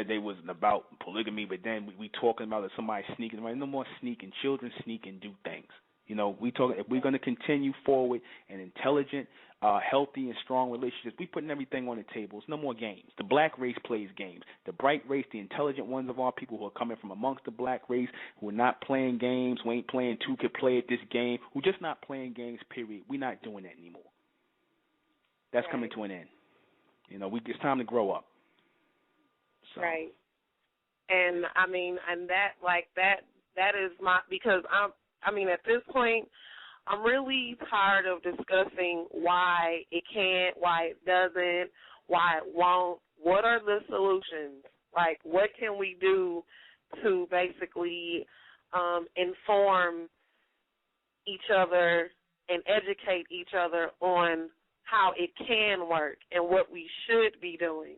A: they wasn't about polygamy, but then we talking about somebody sneaking around. No more sneaking. Children sneak and do things. If we're going to continue forward and intelligent, healthy and strong relationships, we putting everything on the table. It's no more games. The black race plays games. The bright race, the intelligent ones of our people who are coming from amongst the black race, who are not playing games, who ain't playing two could play at this game, who just not playing games, period. We're not doing that anymore. That's coming to an end. It's time to grow up. So.
C: Right. And that is because at this point, I'm really tired of discussing why it can't, why it doesn't, why it won't. What are the solutions? What can we do to basically inform each other and educate each other on how it can work and what we should be doing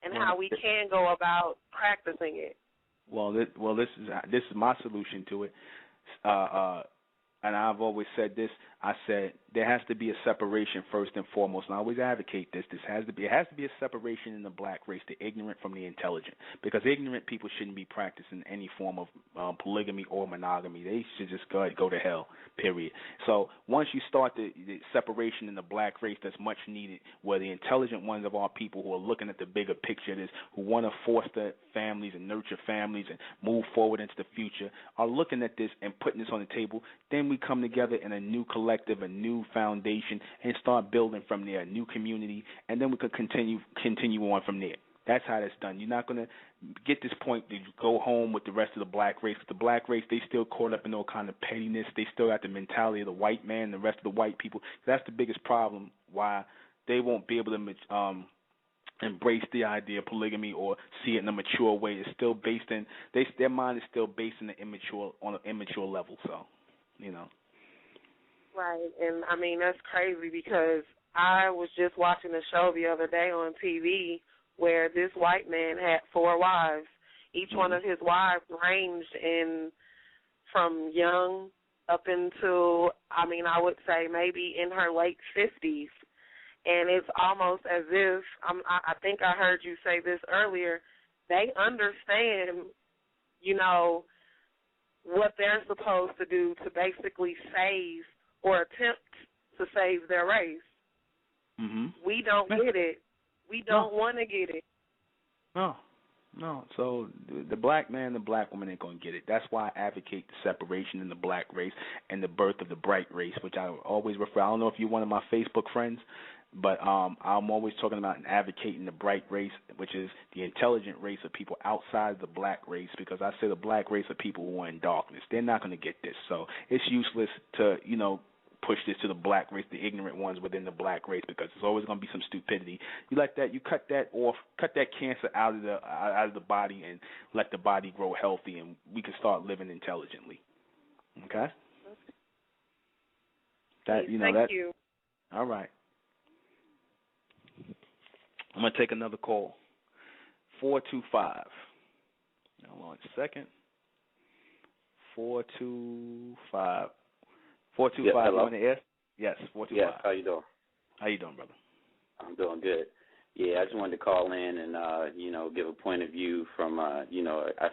C: and how we can go about practicing it?
A: This is my solution to it. And I've always said this. I said there has to be a separation first and foremost, and I always advocate this. It has to be a separation in the black race, the ignorant from the intelligent, because ignorant people shouldn't be practicing any form of polygamy or monogamy. They should just go to hell, period. So once you start the separation in the black race that's much needed, where the intelligent ones of our people who are looking at the bigger picture, who want to foster families and nurture families and move forward into the future, are looking at this and putting this on the table, then we come together in a new collective, a new foundation, and start building from there, a new community, and then we could continue on from there. That's how that's done. You're not going to get this point that you go home with the rest of the black race. The black race, they still caught up in all kind of pettiness. They still got the mentality of the white man and the rest of the white people. That's the biggest problem why they won't be able to embrace the idea of polygamy or see it in a mature way. It's still based in their mind is still based on an immature level. So,
C: Right, and that's crazy because I was just watching a show the other day on TV where this white man had 4 wives. Each one of his wives ranged from young up into, I would say maybe in her late 50s. And it's almost as if, I think I heard you say this earlier, they understand, what they're supposed to do to basically save or attempt to save their race. Mm-hmm. We don't get it. We don't want to get it.
A: No. So the black man and the black woman ain't going to get it. That's why I advocate the separation in the black race and the birth of the bright race, which I always refer. I don't know if you're one of my Facebook friends, but I'm always talking about and advocating the bright race, which is the intelligent race of people outside the black race, because I say the black race of people who are in darkness. They're not going to get this. So it's useless to, push this to the black race, the ignorant ones within the black race, because there's always going to be some stupidity. You let that, you cut that off, cut that cancer out of the body, and let the body grow healthy, and we can start living intelligently. Okay. Thank you. All right. I'm going to take another call. 425. Hold on a second. 425. 425, yes, you on the air? Yes, 425.
D: Yes, how you doing?
A: How you doing, brother?
D: I'm doing good. Yeah, I just wanted to call in and, give a point of view from, I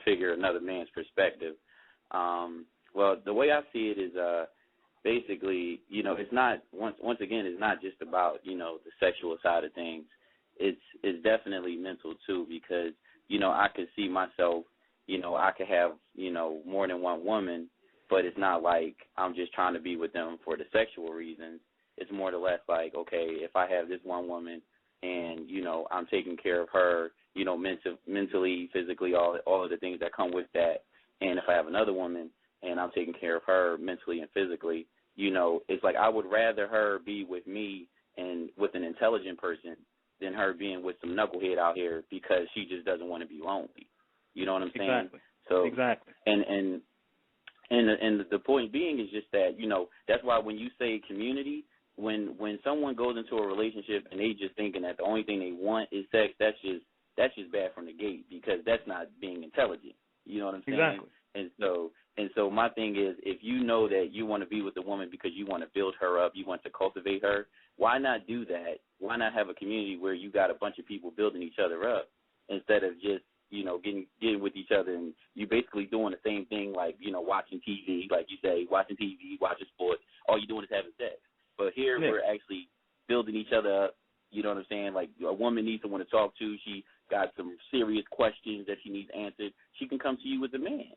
D: figure another man's perspective. Well, the way I see it is basically, it's not, once again, it's not just about, the sexual side of things. It's definitely mental, too, because, I could see myself, I could have, more than one woman, but it's not like I'm just trying to be with them for the sexual reasons. It's more or less like, okay, if I have this one woman and, I'm taking care of her, mentally, physically, all of the things that come with that, And if I have another woman and I'm taking care of her mentally and physically, it's like I would rather her be with me and with an intelligent person than her being with some knucklehead out here because she just doesn't want to be lonely. You know what I'm saying?
A: Exactly.
D: So
A: exactly.
D: And the point being is just that, that's why when you say community, when someone goes into a relationship and they just thinking that the only thing they want is sex, that's just bad from the gate, because that's not being intelligent. You know what I'm saying?
A: Exactly.
D: And so my thing is, if you know that you want to be with a woman because you want to build her up, you want to cultivate her, why not do that? Why not have a community where you got a bunch of people building each other up instead of just, getting with each other, and you basically doing the same thing, like, watching TV, like you say, watching TV, watching sports, all you're doing is having sex. But here we're actually building each other up. You know what I'm saying? Like, a woman needs someone to talk to. She got some serious questions that she needs answered. She can come to you with a man.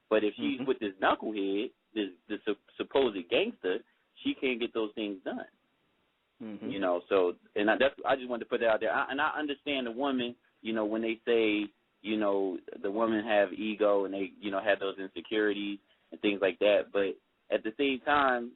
D: But if she's with this knucklehead, this supposed gangster, she can't get those things done. So, and I just wanted to put that out there. I understand the woman, when they say, the women have ego and they, have those insecurities and things like that. But at the same time,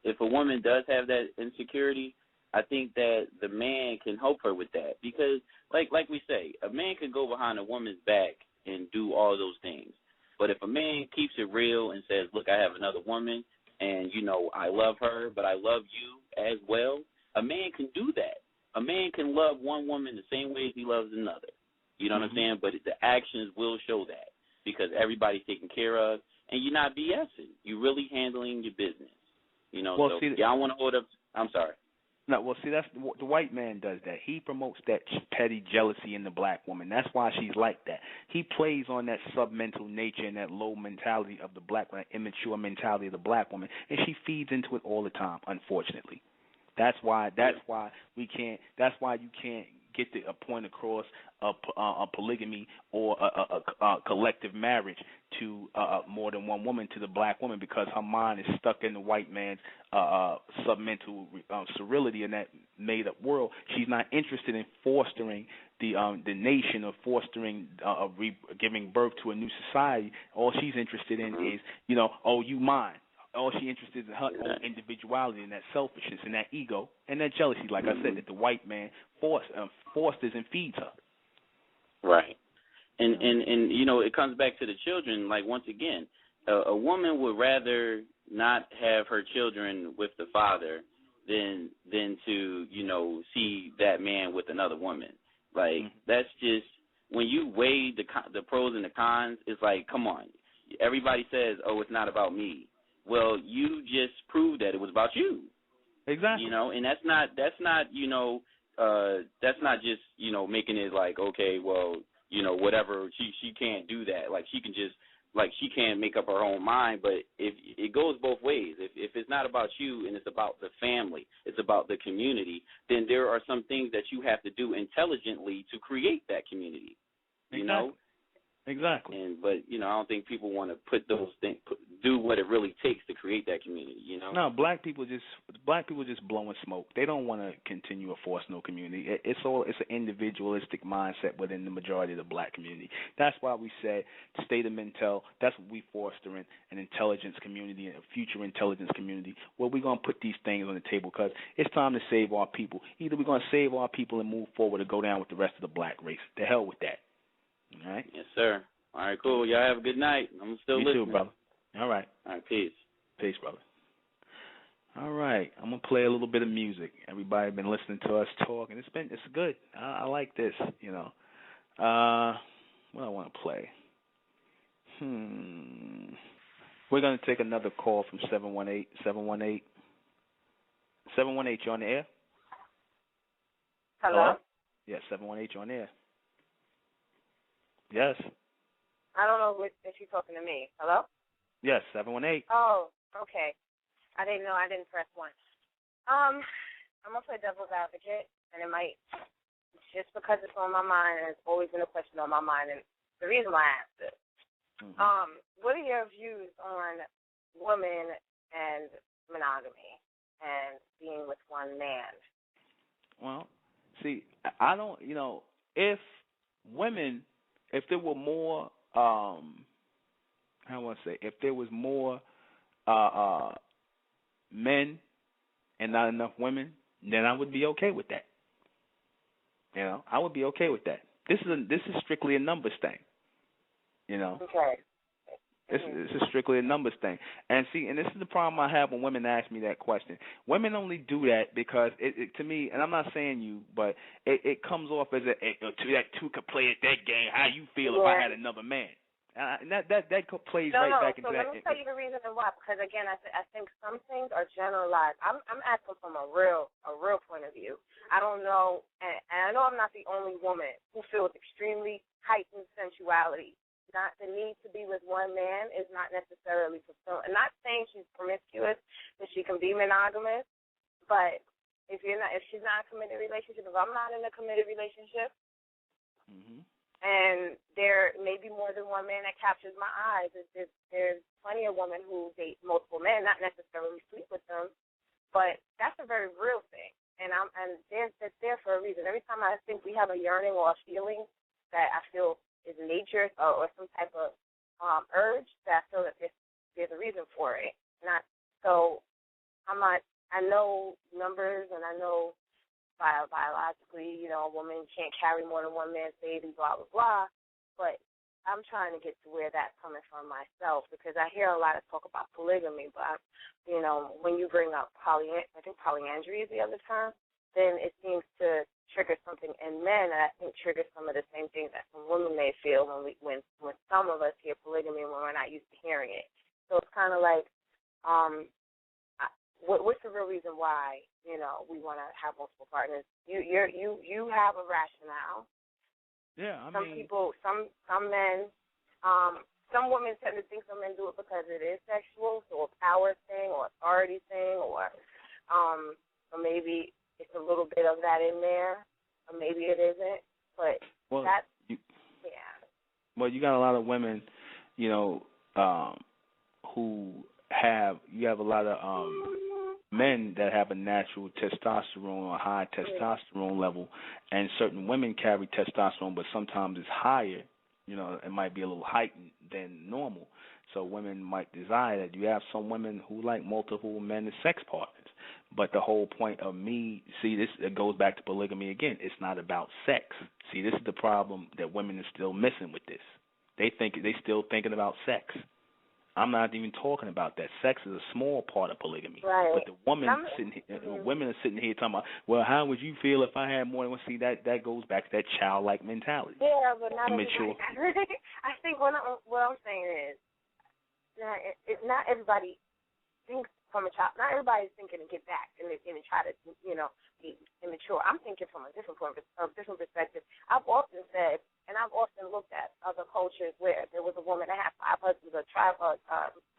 D: if a woman does have that insecurity, I think that the man can help her with that, because, like we say, a man can go behind a woman's back and do all those things. But if a man keeps it real and says, look, I have another woman, and, I love her, but I love you as well, a man can do that. A man can love one woman the same way as he loves another. You know what I'm saying? But the actions will show that, because everybody's taken care of, and you're not BSing. You're really handling your business.
A: Well,
D: so y'all want to hold up. I'm sorry.
A: No, well, see, that's the white man does that. He promotes that petty jealousy in the black woman. That's why she's like that. He plays on that submental nature and that low mentality of the black woman, immature mentality of the black woman, and she feeds into it all the time, unfortunately. That's why we can't. That's why you can't get a point across a polygamy or a collective marriage to more than one woman to the black woman, because her mind is stuck in the white man's submental sterility in that made-up world. She's not interested in fostering the nation or fostering giving birth to a new society. All she's interested in is, you mine. All she's interested in her own individuality and that selfishness and that ego and that jealousy, like I said, that the white man fosters and feeds her.
D: Right. And it comes back to the children. Like, once again, a woman would rather not have her children with the father than to, see that man with another woman. Like, that's just, when you weigh the pros and the cons, it's like, come on. Everybody says, oh, it's not about me. Well, you just proved that it was about you.
A: Exactly.
D: And that's not just, making it like, okay, well, whatever, she can't do that. Like, she can just, like, she can't make up her own mind. But if it goes both ways, if it's not about you and it's about the family, it's about the community, then there are some things that you have to do intelligently to create that community.
A: Exactly.
D: But I don't think people want to put those things, do what it really takes to create that community.
A: No, black people just blowing smoke. They don't want to continue to force no community. It's an individualistic mindset within the majority of the black community. That's why we say state of mental. That's what we fostering, an intelligence community, a future intelligence community, where we're gonna put these things on the table, because it's time to save our people. Either we're gonna save our people and move forward, or go down with the rest of the black race. The hell with that. All right.
D: Yes, sir. All right, cool. Y'all have a good night. I'm still listening.
A: You too, brother. All right.
D: All right, peace.
A: Peace, brother. All right. I'm gonna play a little bit of music. Everybody been listening to us talk, and it's good. I like this. What I want to play. We're gonna take another call from 718. 718. 718. You on the air?
B: Hello?
A: Yes, 718. You on the air? Yes.
B: I don't know if you're talking to me. Hello?
A: Yes, 718.
B: Oh, okay. I didn't know. I didn't press 1. I'm going to play devil's advocate, and it might, just because it's on my mind, and it's always been a question on my mind, and the reason why I asked it. What are your views on women and monogamy and being with one man?
A: Well, see, I don't, if there were more how do I say, if there was more men and not enough women, then I would be okay with that. You know, I would be okay with that. This is strictly a numbers thing. You know.
B: Okay.
A: This is strictly a numbers thing. And see, and this is the problem I have when women ask me that question. Women only do that because it to me, and I'm not saying you, but it comes off as that two could play at that game. How you feel if I had another man? And that plays right back into that.
B: So let me tell you the reason why. Because again, I think some things are generalized. I'm asking from a real point of view. I don't know, and I know I'm not the only woman who feels extremely heightened sensuality. Not the need to be with one man is not necessarily fulfilled. I'm not saying she's promiscuous, that she can be monogamous, but if she's not in a committed relationship, if I'm not in a committed relationship, and there may be more than one man that captures my eyes, there's plenty of women who date multiple men, not necessarily sleep with them, but that's a very real thing, and that's there for a reason. Every time I think we have a yearning or a feeling that I feel is nature or some type of urge, that I feel that there's a reason for it. I know numbers, and I know biologically, a woman can't carry more than one man's baby, blah, blah, blah, but I'm trying to get to where that's coming from myself, because I hear a lot of talk about polygamy, but, when you bring up polyandry is the other term, then it seems to trigger something in men, and I think triggers some of the same things that some women may feel when some of us hear polygamy when we're not used to hearing it. So it's kind of like, what's the real reason why we want to have multiple partners? You have a rationale.
A: Yeah, I
B: some
A: mean,
B: people, some men, some women tend to think some men do it because it is sexual, so a power thing or authority thing, or maybe it's a little bit of that in there, or maybe it isn't. But
A: Well, you got a lot of women, who have a lot of men that have a natural testosterone or high testosterone level, and certain women carry testosterone, but sometimes it's higher. It might be a little heightened than normal. So women might desire that. You have some women who like multiple men as sex partners. But the whole point of it goes back to polygamy again. It's not about sex. See, this is the problem that women are still missing with this. They still thinking about sex. I'm not even talking about that. Sex is a small part of polygamy.
B: Right.
A: But the women are sitting here talking about, well, how would you feel if I had more than one? See, that goes back to that childlike mentality.
B: Yeah, but not
A: immature.
B: everybody. I think what I'm saying is, not everybody thinks from a child. Not everybody's thinking to get back and try to, be immature. I'm thinking from a different perspective. I've often said, and I've often looked at other cultures where there was a woman that had 5 husbands, a tribe,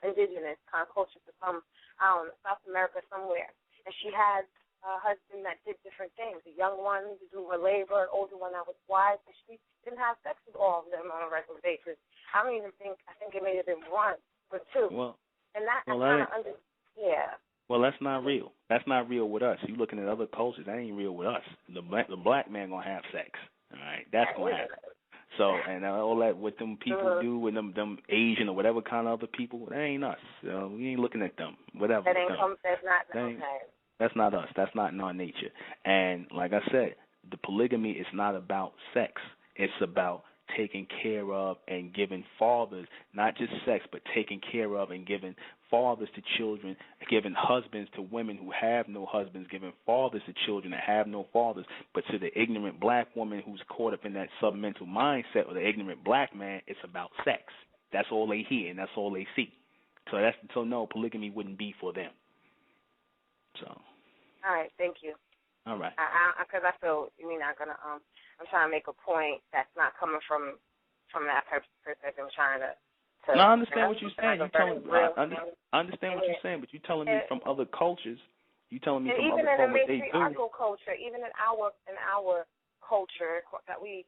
B: indigenous kind of culture from South America somewhere, and she had a husband that did different things. A young one to do her labor, an older one that was wise, but she didn't have sex with all of them on a regular basis. I think it may have been 1 or 2.
A: Well,
B: and that
A: well,
B: I kind of yeah.
A: Well, that's not real. That's not real with us. You looking at other cultures, that ain't real with us. The black man gonna have sex. All right, that's gonna happen. So, and all that what them people do with them Asian or whatever kind of other people, that ain't us. So we ain't looking at them. Whatever.
B: That ain't
A: that's not us. That's not in our nature. And like I said, the polygamy is not about sex. It's about taking care of and giving fathers, not just sex, but taking care of and giving fathers to children, giving husbands to women who have no husbands, giving fathers to children that have no fathers. But to the ignorant black woman who's caught up in that submental mindset, or the ignorant black man, it's about sex. That's all they hear and that's all they see. So no, polygamy wouldn't be for them. So.
B: All right, thank you.
A: All right.
B: Because I feel you're not gonna. I'm trying to make a point that's not coming from that perspective. I'm trying to.
A: No, I understand what you're saying. I understand what you're saying, but you're telling me from other cultures. You're telling me from other cultures what they do.
B: Even in the matriarchal culture, even in our culture that we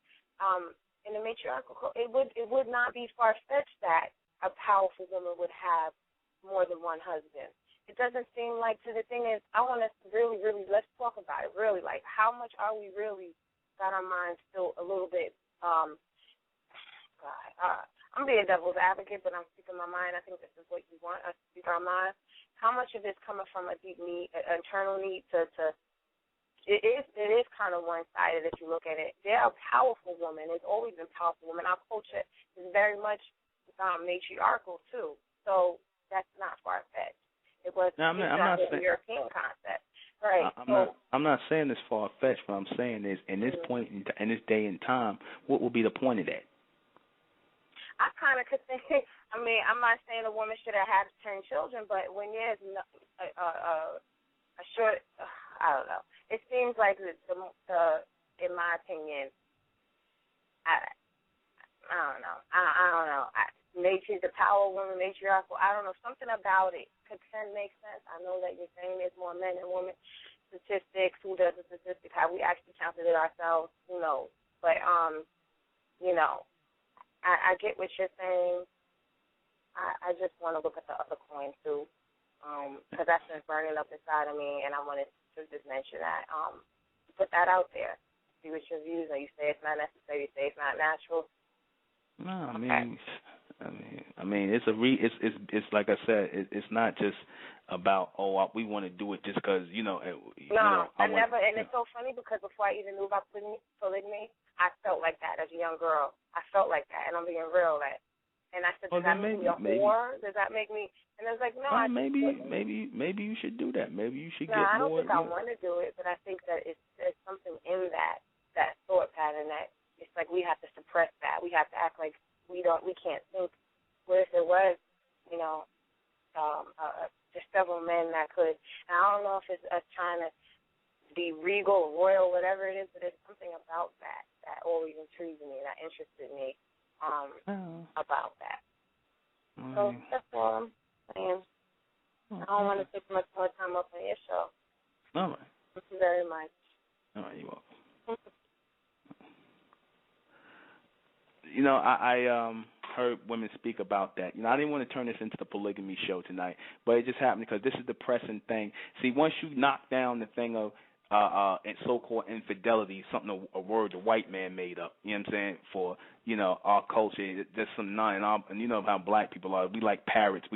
B: in the matriarchal culture, it would not be far fetched that a powerful woman would have more than one husband. It doesn't seem like. So the thing is, I want us to really, really let's talk about it. Really, like how much are we really got our minds still a little bit. I'm being devil's advocate, but I'm speaking my mind. I think this is what you want us to speak our mind. How much of it's coming from a deep need, an internal need to it is kind of one-sided if you look at it. There are powerful women. There's always been powerful women. Our culture is very much matriarchal, too. So that's not far-fetched. It was
A: I'm not
B: a European concept. Right.
A: I'm not saying it's far-fetched. What I'm saying is, in this point, in this day and time, what will be the point of that?
B: I kind of could think, I mean, I'm not saying a woman should have had 10 children, but when there's a short, I don't know. It seems like in my opinion, I don't know. I don't know. The power woman, matriarchal, I don't know. Something about it can make sense. I know that you're saying there's more men than women. Statistics, who does the statistics, how we actually counted it ourselves, who knows. But, you know, I get what you're saying. I just want to look at the other coin, too, because that's been burning up inside of me, and I wanted to just mention that. Put that out there. See what your views are. You say it's not necessary. You say it's not natural.
A: No, I mean, it's like I said, it's not just about we want to do it just because
B: and it's so funny because before I even knew about polygamy, I felt like that as a young girl. I felt like that, and I'm being real. And I said, does that make me a whore? Does that make me? And I was like, no.
A: Maybe you should do that. Maybe you should get more.
B: I don't think I want to do it, but I think that there's something in that thought pattern that it's like we have to suppress that. We have to act like we can't think. What if it was, just several men that could? And I don't know if it's us trying to be regal or royal, whatever it is, but there's something about that always intrigued me, that interested me about that. So that's all I'm saying. I don't want to take much more time up on your show.
A: All right.
B: Thank you very much.
A: All right, you're welcome. I heard women speak about that. I didn't want to turn this into the polygamy show tonight, but it just happened because this is the pressing thing. See, once you knock down the thing of so-called infidelity, something a word the white man made up, you know what I'm saying, for, our culture, just some and you know how black people are. We like parrots.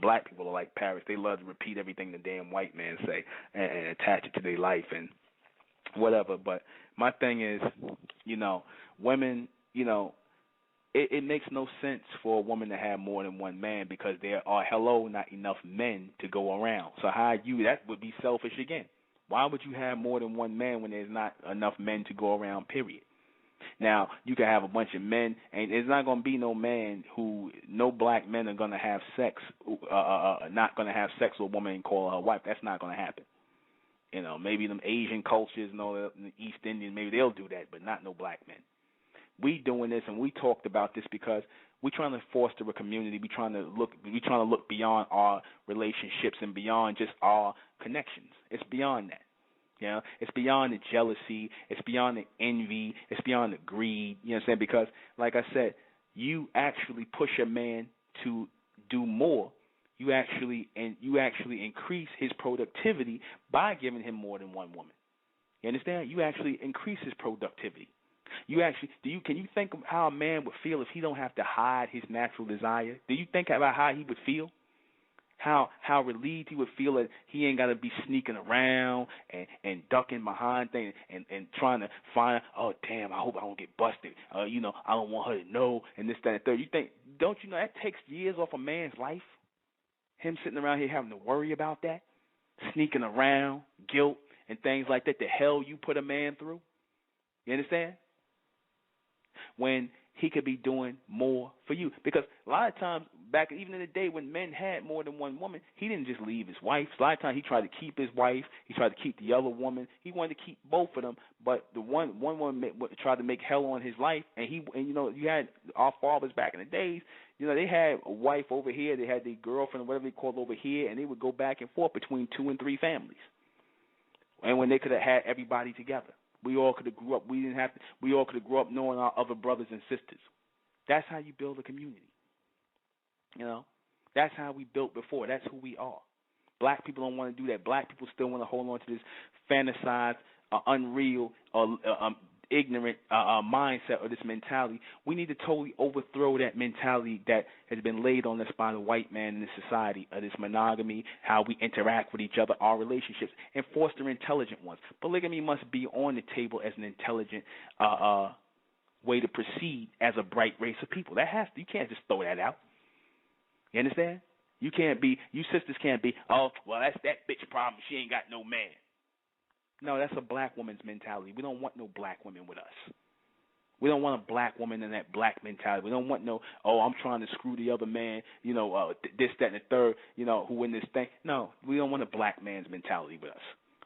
A: Black people are like parrots. They love to repeat everything the damn white man say and attach it to their life and whatever. But my thing is, women, it makes no sense for a woman to have more than one man because there are, not enough men to go around. So that would be selfish again. Why would you have more than one man when there's not enough men to go around, period? Now, you can have a bunch of men, and there's not going to be no black men are going to have sex, not going to have sex with a woman and call her wife. That's not going to happen. Maybe them Asian cultures, the East Indians, maybe they'll do that, but not no black men. We doing this, and we talked about this because we're trying to foster a community. We're trying to look beyond our relationships and beyond just our connections. It's beyond that. It's beyond the jealousy. It's beyond the envy. It's beyond the greed. You know what I'm saying? Because, like I said, you actually push a man to do more. You actually increase his productivity by giving him more than one woman. You understand? You actually increase his productivity. Can you think of how a man would feel if he don't have to hide his natural desire? Do you think about how he would feel? How relieved he would feel that he ain't got to be sneaking around and ducking behind things and trying to find, oh, damn, I hope I don't get busted. I don't want her to know and this, that, and third. Don't you know that takes years off a man's life? Him sitting around here having to worry about that, sneaking around, guilt, and things like that, the hell you put a man through. You understand? When he could be doing more for you. Because a lot of times, back even in the day when men had more than one woman, he didn't just leave his wife. A lot of times he tried to keep his wife. He tried to keep the other woman. He wanted to keep both of them. But the one woman tried to make hell on his life. And you had our fathers back in the days, they had a wife over here. They had their girlfriend, whatever they called over here, and they would go back and forth between 2 and 3 families. And when they could have had everybody together. We all could have grew up. We all could have grew up knowing our other brothers and sisters. That's how you build a community. That's how we built before. That's who we are. Black people don't want to do that. Black people still want to hold on to this fantasized, unreal ignorant mindset or this mentality. We need to totally overthrow that mentality that has been laid on us by the white man in this society, this monogamy, how we interact with each other, our relationships, and foster intelligent ones. Polygamy must be on the table as an intelligent way to proceed as a bright race of people. That has to. You can't just throw that out. You understand? You sisters can't be, oh, well, that's that bitch problem. She ain't got no man. No, that's a black woman's mentality. We don't want no black women with us. We don't want a black woman in that black mentality. We don't want no, oh, I'm trying to screw the other man, this, that, and the third, who in this thing. No, we don't want a black man's mentality with us.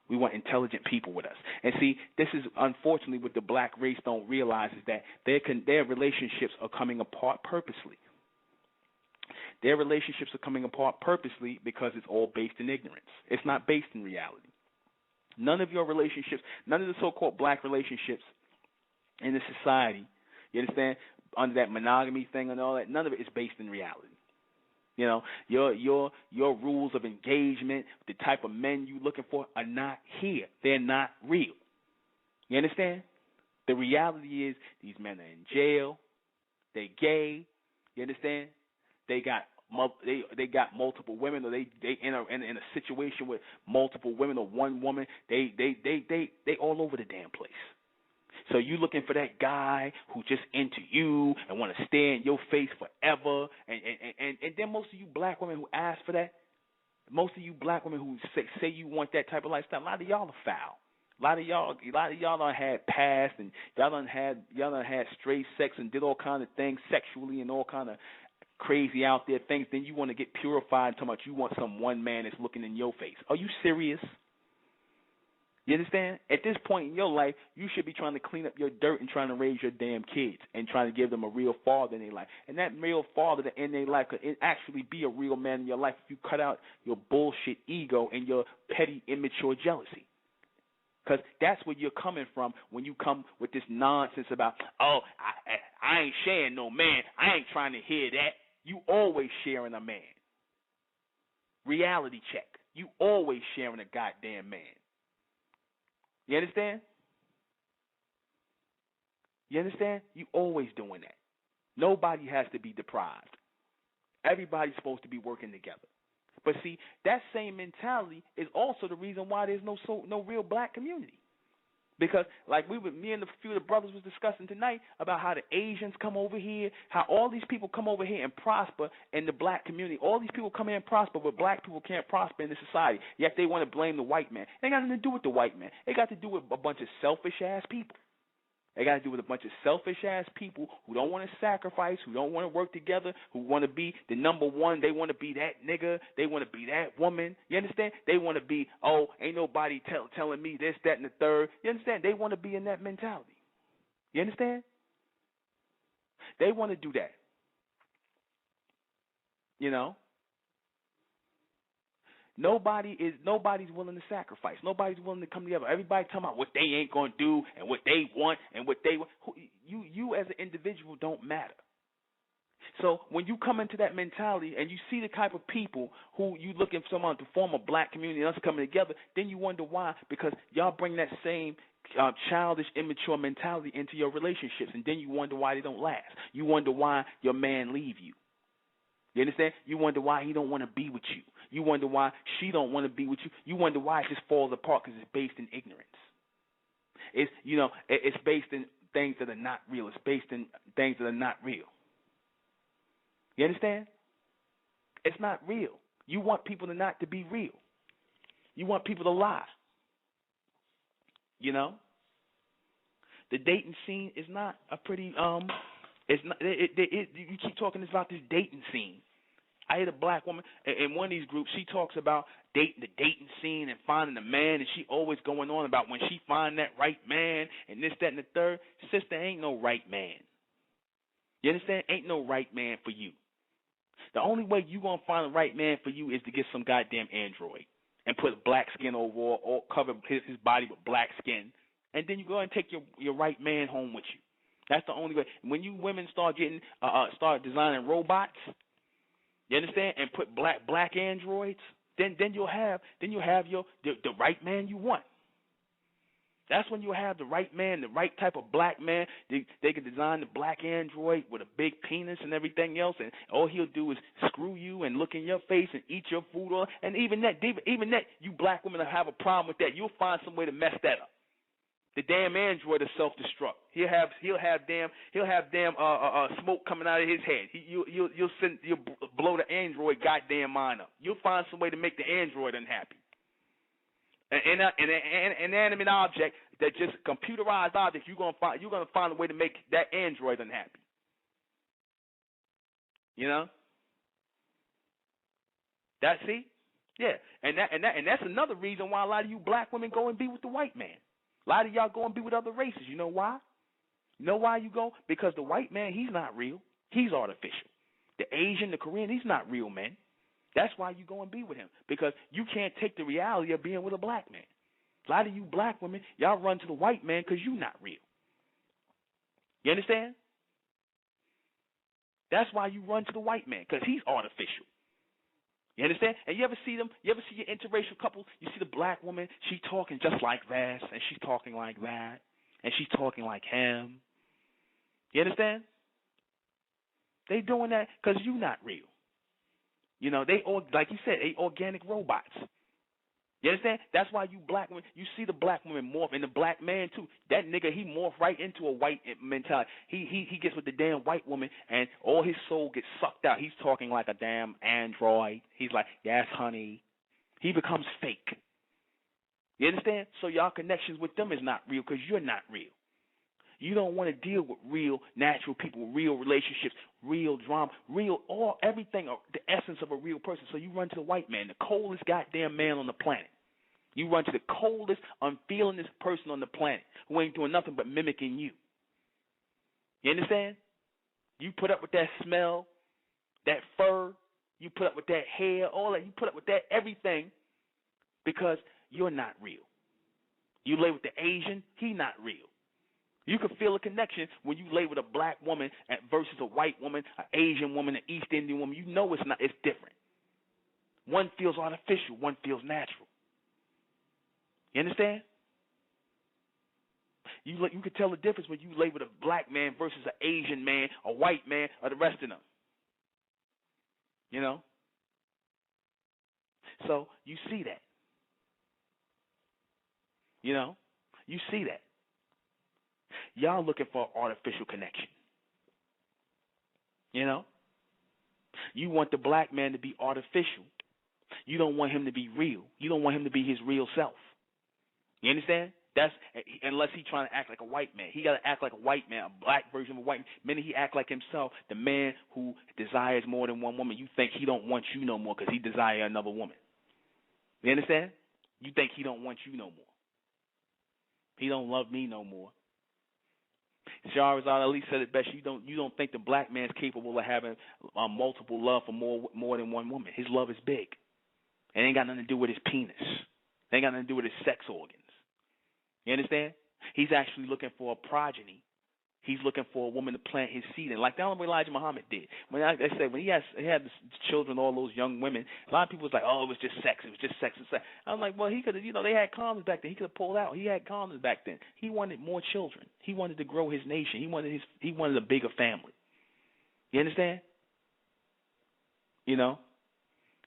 A: We want intelligent people with us. And see, this is unfortunately what the black race don't realize is that their relationships are coming apart purposely. Their relationships are coming apart purposely because it's all based in ignorance. It's not based in reality. None of your relationships, none of the so-called black relationships in the society, you understand, under that monogamy thing and all that, none of it is based in reality. Your rules of engagement, the type of men you're looking for are not here. They're not real. You understand? The reality is these men are in jail. They're gay. You understand? They got multiple women, or they in a situation with multiple women or one woman. They all over the damn place. So you looking for that guy who just into you and want to stare in your face forever, and then most of you black women who ask for that, most of you black women who say you want that type of lifestyle, a lot of y'all are foul. A lot of y'all done had past, and y'all done had straight sex and did all kind of things sexually and all kind of crazy out there things. Then you want to get purified and talking about you want some one man that's looking in your face. Are you serious? You understand? At this point in your life, you should be trying to clean up your dirt and trying to raise your damn kids and trying to give them a real father in their life. And that real father in their life could actually be a real man in your life if you cut out your bullshit ego and your petty, immature jealousy. Because that's where you're coming from when you come with this nonsense about, oh, I ain't sharing no man. I ain't trying to hear that. You always sharing a man. Reality check. You always sharing a goddamn man. You understand? You understand? You always doing that. Nobody has to be deprived. Everybody's supposed to be working together. But see, that same mentality is also the reason why there's no real black community. Because like me and a few of the brothers was discussing tonight about how the Asians come over here, how all these people come over here and prosper in the black community. All these people come here and prosper, but black people can't prosper in the society. Yet they want to blame the white man. It ain't got nothing to do with the white man. It got to do with a bunch of selfish-ass people. It got to do with a bunch of selfish-ass people who don't want to sacrifice, who don't want to work together, who want to be the number one. They want to be that nigga. They want to be that woman. You understand? They want to be, oh, ain't nobody telling me this, that, and the third. You understand? They want to be in that mentality. You understand? They want to do that. Nobody's willing to sacrifice. Nobody's willing to come together. Everybody talking about what they ain't gonna do and what they want and what they want. You as an individual don't matter. So when you come into that mentality and you see the type of people who you looking for someone to form a black community and us coming together, then you wonder why, because y'all bring that same childish, immature mentality into your relationships, and then you wonder why they don't last. You wonder why your man leave you. You understand? You wonder why he don't want to be with you. You wonder why she don't want to be with you. You wonder why it just falls apart because it's based in ignorance. It's based in things that are not real. It's based in things that are not real. You understand? It's not real. You want people to be real. You want people to lie. The dating scene is not a pretty It's not. You keep talking about this dating scene. I hit a black woman in one of these groups. She talks about the dating scene and finding a man, and she always going on about when she find that right man and this, that, and the third. Sister, ain't no right man. You understand? Ain't no right man for you. The only way you gonna find the right man for you is to get some goddamn android and put black skin over or cover his body with black skin, and then you go and take your right man home with you. That's the only way. When you women start designing robots, you understand, and put black androids, then you'll have the right man you want. That's when you have the right man, the right type of black man. They can design the black android with a big penis and everything else, and all he'll do is screw you and look in your face and eat your food. And even that, you black women will have a problem with that. You'll find some way to mess that up. The damn android will self-destruct. He'll have damn smoke coming out of his head. You'll blow the android goddamn mind up. You'll find some way to make the android unhappy. An inanimate object that just computerized object, you're gonna find a way to make that android unhappy. You know? And that's another reason why a lot of you black women go and be with the white man. A lot of y'all go and be with other races. You know why? You know why you go? Because the white man, he's not real. He's artificial. The Asian, the Korean, he's not real, man. That's why you go and be with him, because you can't take the reality of being with a black man. A lot of you black women, y'all run to the white man because you're not real. You understand? That's why you run to the white man, because he's artificial. You understand? And you ever see them? You ever see your interracial couple? You see the black woman, she talking just like this, and she's talking like that, and she's talking like him. You understand? They doing that because you're not real. You know, like you said, they organic robots. You understand? That's why you black women, you see the black women morph, and the black man too. That nigga, he morph right into a white mentality. He gets with the damn white woman, and all his soul gets sucked out. He's talking like a damn android. He's like, yes, honey. He becomes fake. You understand? So y'all connections with them is not real because you're not real. You don't want to deal with real, natural people, real relationships, real drama, everything, the essence of a real person. So you run to the white man, the coldest goddamn man on the planet. You run to the coldest, unfeelingest person on the planet who ain't doing nothing but mimicking you. You understand? You put up with that smell, that fur, you put up with that hair, all that. You put up with that everything because you're not real. You lay with the Asian, he not real. You can feel a connection when you lay with a black woman versus a white woman, an Asian woman, an East Indian woman. You know it's not. It's different. One feels artificial. One feels natural. You understand? You can tell the difference when you lay with a black man versus an Asian man, a white man, or the rest of them. You know? So you see that. You know? You see that. Y'all looking for an artificial connection. You know? You want the black man to be artificial. You don't want him to be real. You don't want him to be his real self. You understand? That's unless he's trying to act like a white man. He got to act like a white man, a black version of a white man. The minute he act like himself, the man who desires more than one woman, you think he don't want you no more because he desire another woman. You understand? You think he don't want you no more. He don't love me no more. Shahrazad Ali said it best. You don't think the black man's capable of having multiple love for more than one woman. His love is big. It ain't got nothing to do with his penis. It ain't got nothing to do with his sex organs. You understand? He's actually looking for a progeny. He's looking for a woman to plant his seed in, like the only way Elijah Muhammad did. When he had the children, all those young women, a lot of people was like, "Oh, it was just sex. It was just sex and sex." I'm like, well, he could have, they had condoms back then. He could have pulled out. He had condoms back then. He wanted more children. He wanted to grow his nation. He wanted a bigger family. You understand? You know,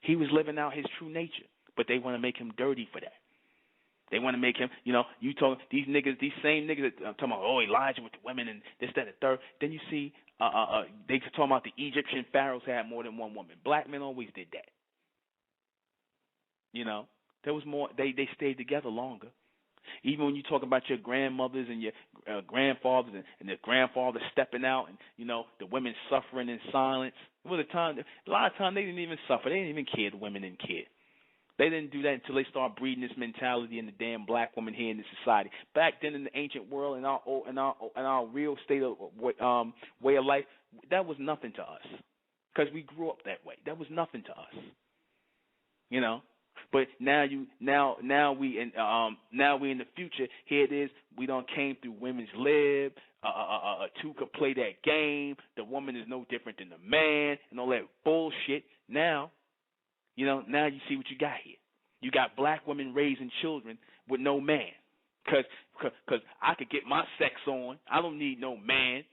A: he was living out his true nature, but they want to make him dirty for that. They want to make him, you talk these same niggas that talking about, oh, Elijah with the women and this, that, and the third. Then you see, they talking about the Egyptian pharaohs had more than one woman. Black men always did that. There was more. They stayed together longer. Even when you talk about your grandmothers and your grandfathers and their grandfathers stepping out and the women suffering in silence. There was a lot of time they didn't even suffer. They didn't even care. The women didn't care. They didn't do that until they started breeding this mentality in the damn black woman here in this society. Back then in the ancient world, in our real state of way of life, that was nothing to us because we grew up that way. That was nothing to us, But now we in the future. Here it is. We done came through women's lib. Two could play that game. The woman is no different than the man, and all that bullshit. Now you see what you got here. You got black women raising children with no man Cause I could get my sex on. I don't need no man.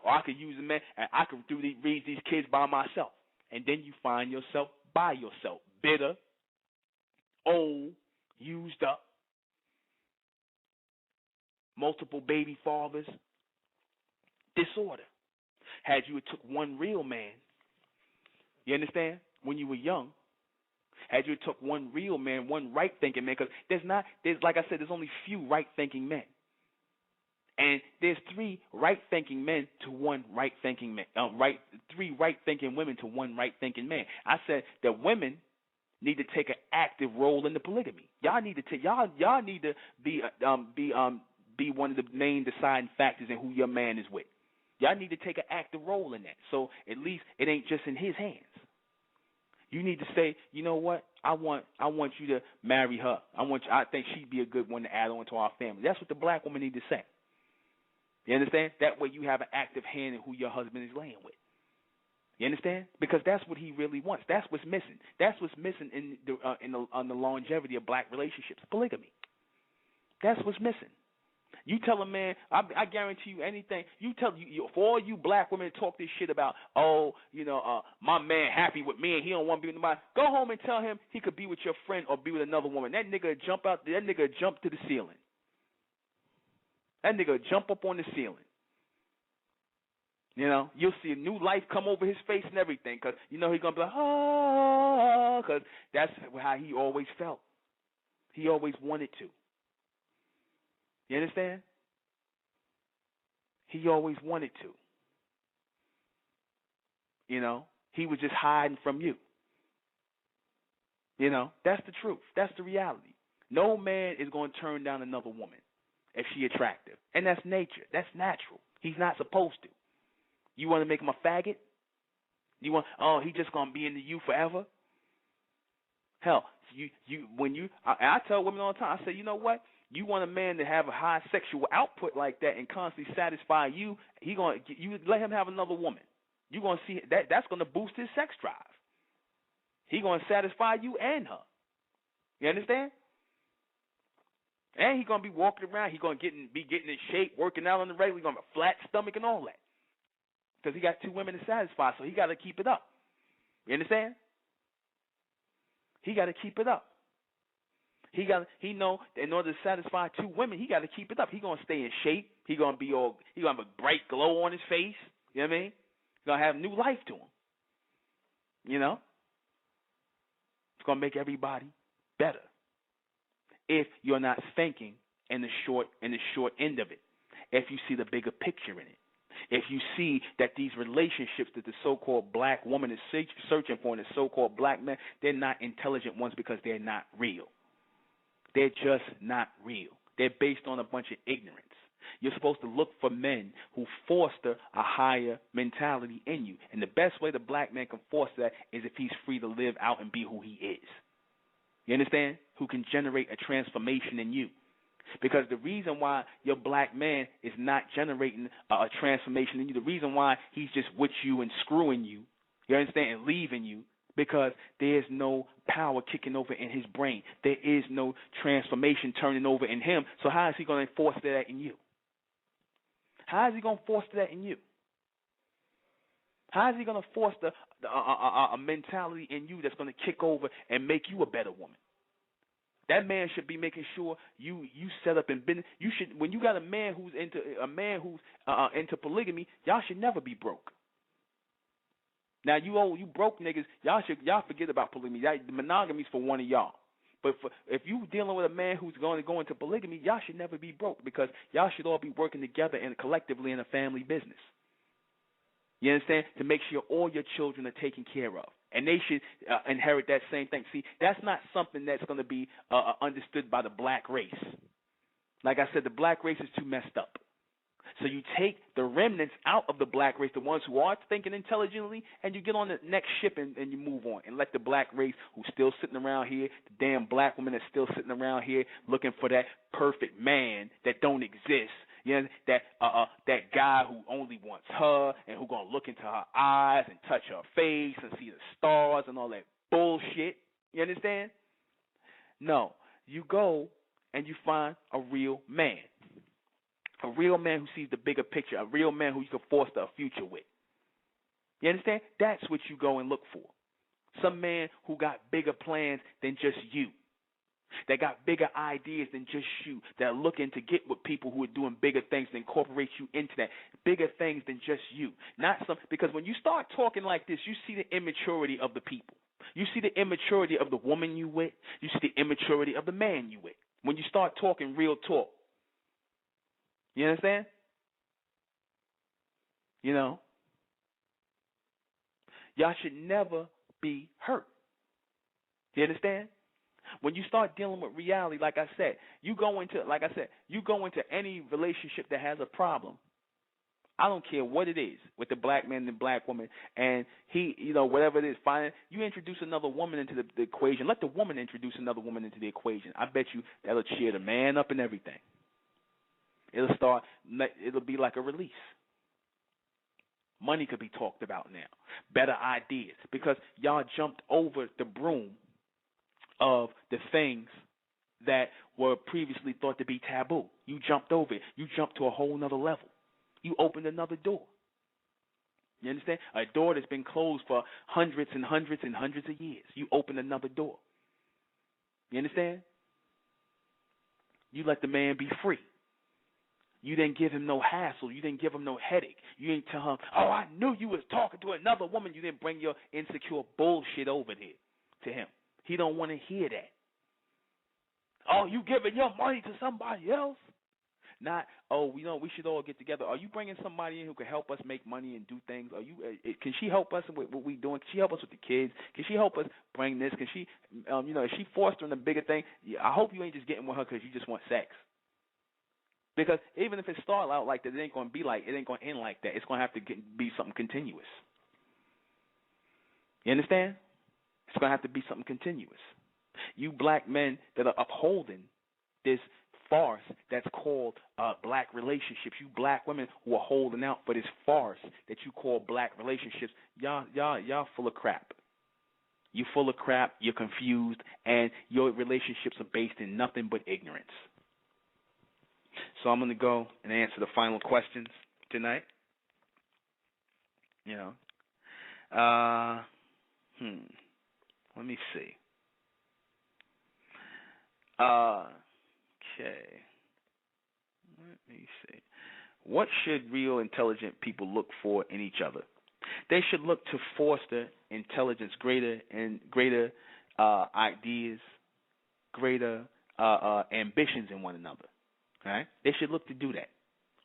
A: Or I could use a man, and I could raise these kids by myself. And then you find yourself by yourself, bitter, old, used up, multiple baby fathers, disorder. Had you took one real man, you understand, when you were young, had you took one real man, one right-thinking man, because there's like I said, there's only few right-thinking men. And there's three right-thinking men to one right-thinking man, three right-thinking women to one right-thinking man. I said that women need to take an active role in the polygamy. Y'all need to be one of the main deciding factors in who your man is with. Y'all need to take an active role in that. So at least it ain't just in his hands. You need to say, you know what? I want you to marry her. I think she'd be a good one to add on to our family. That's what the black woman need to say. You understand? That way you have an active hand in who your husband is laying with. You understand? Because that's what he really wants. That's what's missing. That's what's missing in the longevity of black relationships. Polygamy. That's what's missing. You tell a man, I guarantee you anything. For all you black women talk this shit about, my man happy with me and he don't want to be with nobody. Go home and tell him he could be with your friend or be with another woman. That nigga jump to the ceiling. That nigga jump up on the ceiling. You'll see a new life come over his face and everything, because he's going to be like, because that's how he always felt. He always wanted to. You understand? He always wanted to. He was just hiding from you. That's the truth. That's the reality. No man is going to turn down another woman if she attractive. And that's nature. That's natural. He's not supposed to. You want to make him a faggot? He just going to be into you forever? Hell, I tell women all the time, I say, you know what? You want a man to have a high sexual output like that and constantly satisfy you, you let him have another woman. You're going to see that's going to boost his sex drive. He's going to satisfy you and her. You understand? And he's going to be walking around. He's going to be getting in shape, working out on the regular. He's going to have a flat stomach and all that. Because he got two women to satisfy, so he got to keep it up. You understand? He got to keep it up. He know that in order to satisfy two women, he got to keep it up. He going to stay in shape. He going to have a bright glow on his face. You know what I mean? He's going to have new life to him. It's going to make everybody better. If you're not thinking in the short end of it. If you see the bigger picture in it. If you see that these relationships that the so-called black woman is searching for and the so-called black man, they're not intelligent ones because they're not real. They're just not real. They're based on a bunch of ignorance. You're supposed to look for men who foster a higher mentality in you. And the best way the black man can foster that is if he's free to live out and be who he is. You understand? Who can generate a transformation in you. Because the reason why your black man is not generating a transformation in you, the reason why he's just with you and screwing you, you understand, and leaving you, because there's no power kicking over in his brain. There is no transformation turning over in him. So how is he going to foster that in you? How is he going to foster that in you? How is he going to foster a mentality in you that's going to kick over and make you a better woman? That man should be making sure you set up and business. You should, when you got a man who's into polygamy, y'all should never be broke. Now you broke niggas, y'all forget about polygamy. The monogamy's for one of y'all. But if you dealing with a man who's going to go into polygamy, y'all should never be broke because y'all should all be working together and collectively in a family business. You understand? To make sure all your children are taken care of. And they should inherit that same thing. See, that's not something that's going to be understood by the black race. Like I said, the black race is too messed up. So you take the remnants out of the black race, the ones who are thinking intelligently, and you get on the next ship and you move on and let the black race who's still sitting around here, the damn black woman that's still sitting around here looking for that perfect man that don't exist. You know, that guy who only wants her and who gonna look into her eyes and touch her face and see the stars and all that bullshit. You understand? No, you go and you find a real man. A real man who sees the bigger picture. A real man who you can foster a future with. You understand? That's what you go and look for. Some man who got bigger plans than just you. That got bigger ideas than just you. That are looking to get with people who are doing bigger things and incorporate you into that. Bigger things than just you. Because when you start talking like this, you see the immaturity of the people. You see the immaturity of the woman you with. You see the immaturity of the man you with. When you start talking real talk. You understand? You know? Y'all should never be hurt. You understand? When you start dealing with reality, like I said, you go into any relationship that has a problem. I don't care what it is with the black man and the black woman, and he, whatever it is, fine. You introduce another woman into the equation. Let the woman introduce another woman into the equation. I bet you that'll cheer the man up and everything. It'll be like a release. Money could be talked about now. Better ideas. Because y'all jumped over the broom of the things that were previously thought to be taboo. You jumped over it. You jumped to a whole nother level. You opened another door. You understand? A door that's been closed for hundreds and hundreds and hundreds of years. You opened another door. You understand? You let the man be free. You didn't give him no hassle. You didn't give him no headache. You didn't tell him, oh, I knew you was talking to another woman. You didn't bring your insecure bullshit over there to him. He don't want to hear that. Oh, you giving your money to somebody else? Not, we should all get together. Are you bringing somebody in who can help us make money and do things? Can she help us with what we doing? Can she help us with the kids? Can she help us bring this? Can she, is she fostering a bigger thing? I hope you ain't just getting with her because you just want sex. Because even if it starts out like that, it ain't going to end like that. It's going to have to be something continuous. You understand? It's going to have to be something continuous. You black men that are upholding this farce that's called black relationships, you black women who are holding out for this farce that you call black relationships, y'all full of crap. You full of crap, you're confused, and your relationships are based in nothing but ignorance. So I'm going to go and answer the final questions tonight. Let me see. Okay. Let me see. What should real intelligent people look for in each other? They should look to foster intelligence, greater ideas, greater ambitions in one another. Right? They should look to do that.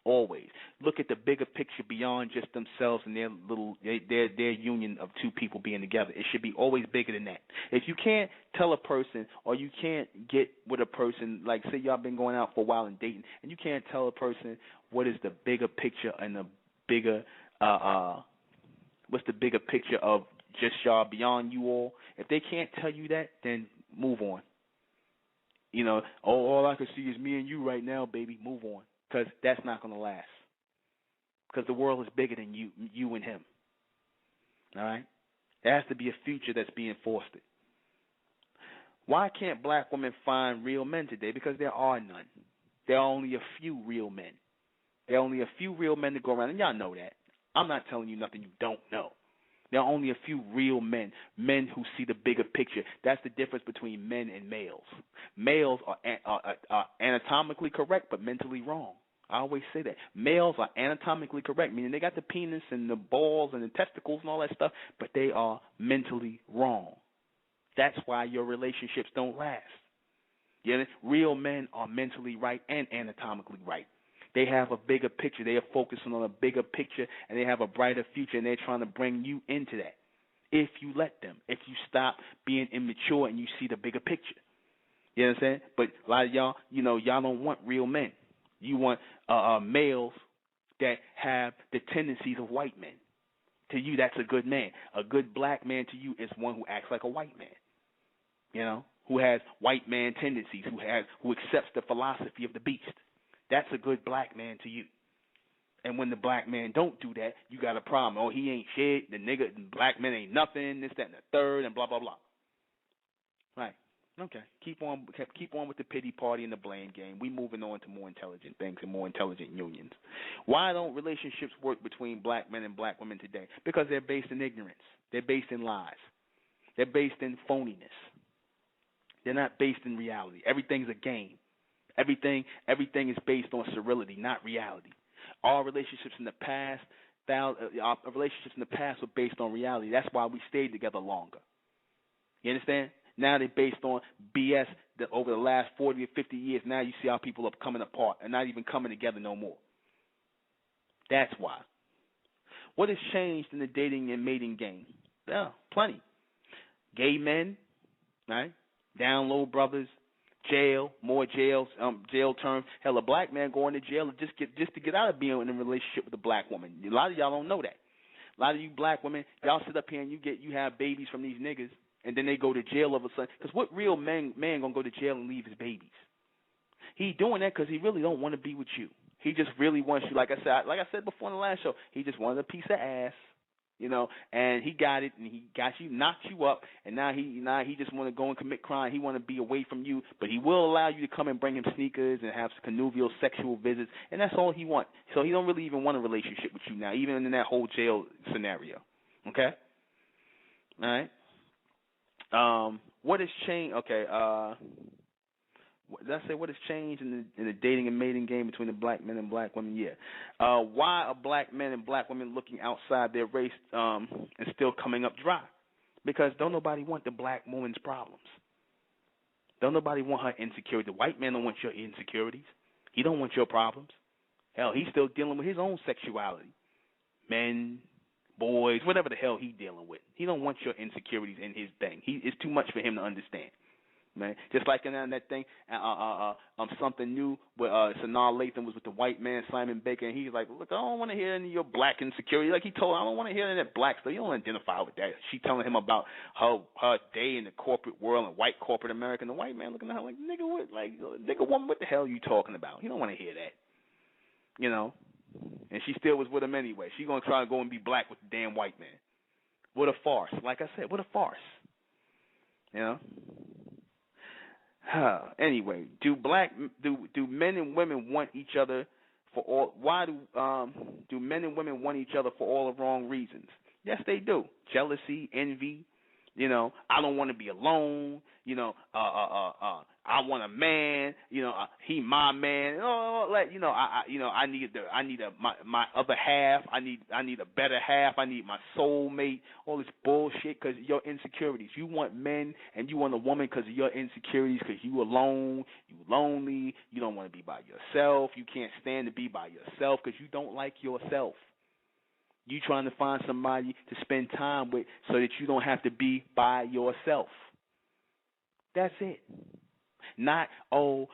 A: Always look at the bigger picture beyond just themselves and their union of two people being together. It should be always bigger than that. If you can't tell a person, or you can't get with a person, like say y'all been going out for a while and dating, and you can't tell a person what is the bigger picture and the bigger what's the bigger picture of just y'all beyond you all. If they can't tell you that, then move on. All I can see is me and you right now, baby. Move on. Because that's not going to last. Because the world is bigger than you and him. All right? There has to be a future that's being fostered. Why can't black women find real men today? Because there are none. There are only a few real men. There are only a few real men to go around, and y'all know that. I'm not telling you nothing you don't know. There are only a few real men who see the bigger picture. That's the difference between men and males. Males are anatomically correct but mentally wrong. I always say that. Males are anatomically correct, meaning they got the penis and the balls and the testicles and all that stuff, but they are mentally wrong. That's why your relationships don't last. Real men are mentally right and anatomically right. They have a bigger picture. They are focusing on a bigger picture, and they have a brighter future, and they're trying to bring you into that. If you let them, if you stop being immature and you see the bigger picture. You know what I'm saying? But a lot of y'all, y'all don't want real men. You want males that have the tendencies of white men. To you, that's a good man. A good black man to you is one who acts like a white man. Who has white man tendencies, who accepts the philosophy of the beast. That's a good black man to you. And when the black man don't do that, you got a problem. Oh, he ain't shit. The black man ain't nothing. This, that, and the third, and blah, blah, blah. Right. Okay. Keep on with the pity party and the blame game. We moving on to more intelligent things and more intelligent unions. Why don't relationships work between black men and black women today? Because they're based in ignorance. They're based in lies. They're based in phoniness. They're not based in reality. Everything's a game. Everything is based on sterility, not reality. Our relationships in the past, were based on reality. That's why we stayed together longer. You understand? Now they're based on BS that over the last 40 or 50 years, now you see how people are coming apart and not even coming together no more. That's why. What has changed in the dating and mating game? Yeah, plenty. Gay men, right? Down low brothers, jail, more jails, jail terms. Hell, a black man going to jail just to get out of being in a relationship with a black woman. A lot of y'all don't know that. A lot of you black women, y'all sit up here and you have babies from these niggas, and then they go to jail all of a sudden. Because what real man gonna go to jail and leave his babies? He doing that because he really don't want to be with you. He just really wants you. Like I said before in the last show, he just wanted a piece of ass, and he got it, and he got you, knocked you up, and now he just want to go and commit crime. He want to be away from you, but he will allow you to come and bring him sneakers and have connubial sexual visits, and that's all he wants. So he don't really even want a relationship with you now, even in that whole jail scenario. Okay? All right? What has changed? Okay, did I say what has changed in the dating and mating game between the black men and black women? Yeah. Why are black men and black women looking outside their race and still coming up dry? Because don't nobody want the black woman's problems. Don't nobody want her insecurity. The white man don't want your insecurities. He don't want your problems. Hell, he's still dealing with his own sexuality. Men, boys, whatever the hell he's dealing with. He don't want your insecurities in his thing. It's too much for him to understand. Man, just like in that thing, something new where Sanaa Lathan was with the white man Simon Baker, and he's like, "Look, I don't want to hear any of your black insecurity." Like he told her, "I don't want to hear any of that black stuff. You don't identify with that." She telling him about her day in the corporate world and white corporate America, and the white man looking at her like, "Nigga, nigga woman, what the hell are you talking about? He don't want to hear that, And she still was with him anyway. She gonna try to go and be black with the damn white man. What a farce! Like I said, what a farce. Anyway, do men and women want each other for all? Why do men and women want each other for all the wrong reasons? Yes, they do. Jealousy, envy. I don't want to be alone. I want a man. He my man. I need my other half. I need a better half. I need my soulmate. All this bullshit because of your insecurities. You want men and you want a woman because of your insecurities. Because you alone, you lonely. You don't want to be by yourself. You can't stand to be by yourself because you don't like yourself. You trying to find somebody to spend time with so that you don't have to be by yourself. That's it. Not, I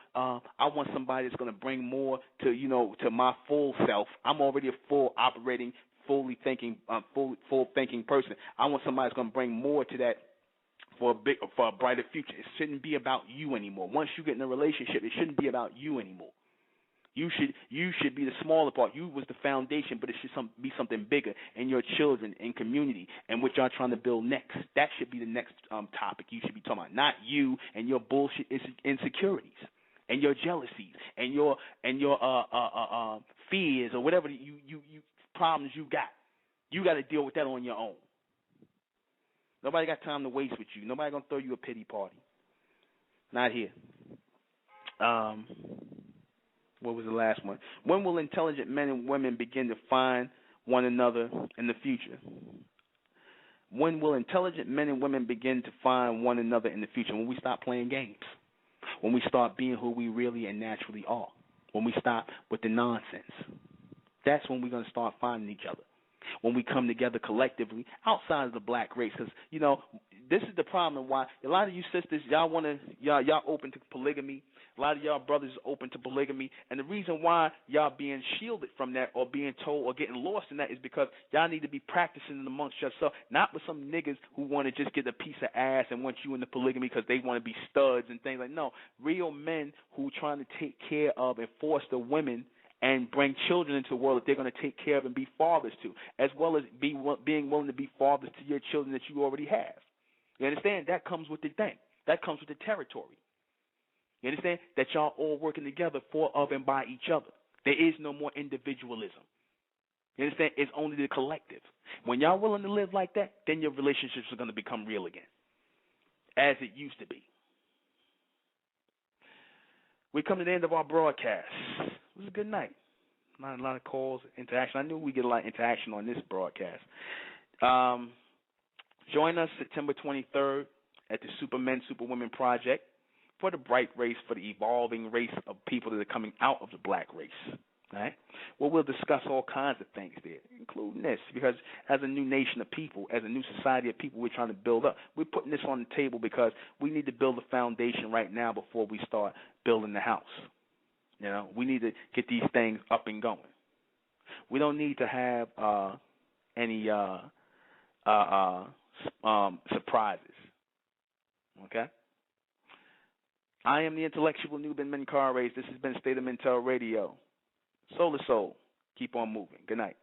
A: want somebody that's going to bring more to my full self. I'm already a full operating, full thinking person. I want somebody that's going to bring more to that for a brighter future. It shouldn't be about you anymore. Once you get in a relationship, it shouldn't be about you anymore. You should be the smaller part. You was the foundation, but it should be something bigger in your children and community and what y'all trying to build next. That should be the next topic you should be talking about, not you and your bullshit insecurities and your jealousies and your fears or whatever you problems you got. You got to deal with that on your own. Nobody got time to waste with you. Nobody gonna throw you a pity party. Not here. What was the last one? When will intelligent men and women begin to find one another in the future? When will intelligent men and women begin to find one another in the future? When we stop playing games. When we start being who we really and naturally are. When we stop with the nonsense. That's when we're going to start finding each other. When we come together collectively outside of the black race. Because, this is the problem why a lot of you sisters, y'all open to polygamy. A lot of y'all brothers are open to polygamy. And the reason why y'all being shielded from that or being told or getting lost in that is because y'all need to be practicing it amongst yourself, not with some niggas who want to just get a piece of ass and want you in the polygamy because they want to be studs and things like no. Real men who trying to take care of and foster women and bring children into the world that they're going to take care of and be fathers to, as well as being willing to be fathers to your children that you already have. You understand? That comes with the thing. That comes with the territory. You understand? That y'all all working together for, of, and by each other. There is no more individualism. You understand? It's only the collective. When y'all willing to live like that, then your relationships are going to become real again, as it used to be. We come to the end of our broadcast. It was a good night. Not a lot of calls, interaction. I knew we'd get a lot of interaction on this broadcast. Join us September 23rd at the Supermen, Superwomen Project for the bright race, for the evolving race of people that are coming out of the black race. All right? Well, we'll discuss all kinds of things there, including this, because as a new nation of people, as a new society of people we're trying to build up, we're putting this on the table because we need to build a foundation right now before we start building the house. You know, we need to get these things up and going. We don't need to have any surprises. Okay? I am the intellectual Nuben Menkarayzz. This has been State of Mental Radio. Soul to soul. Keep on moving. Good night.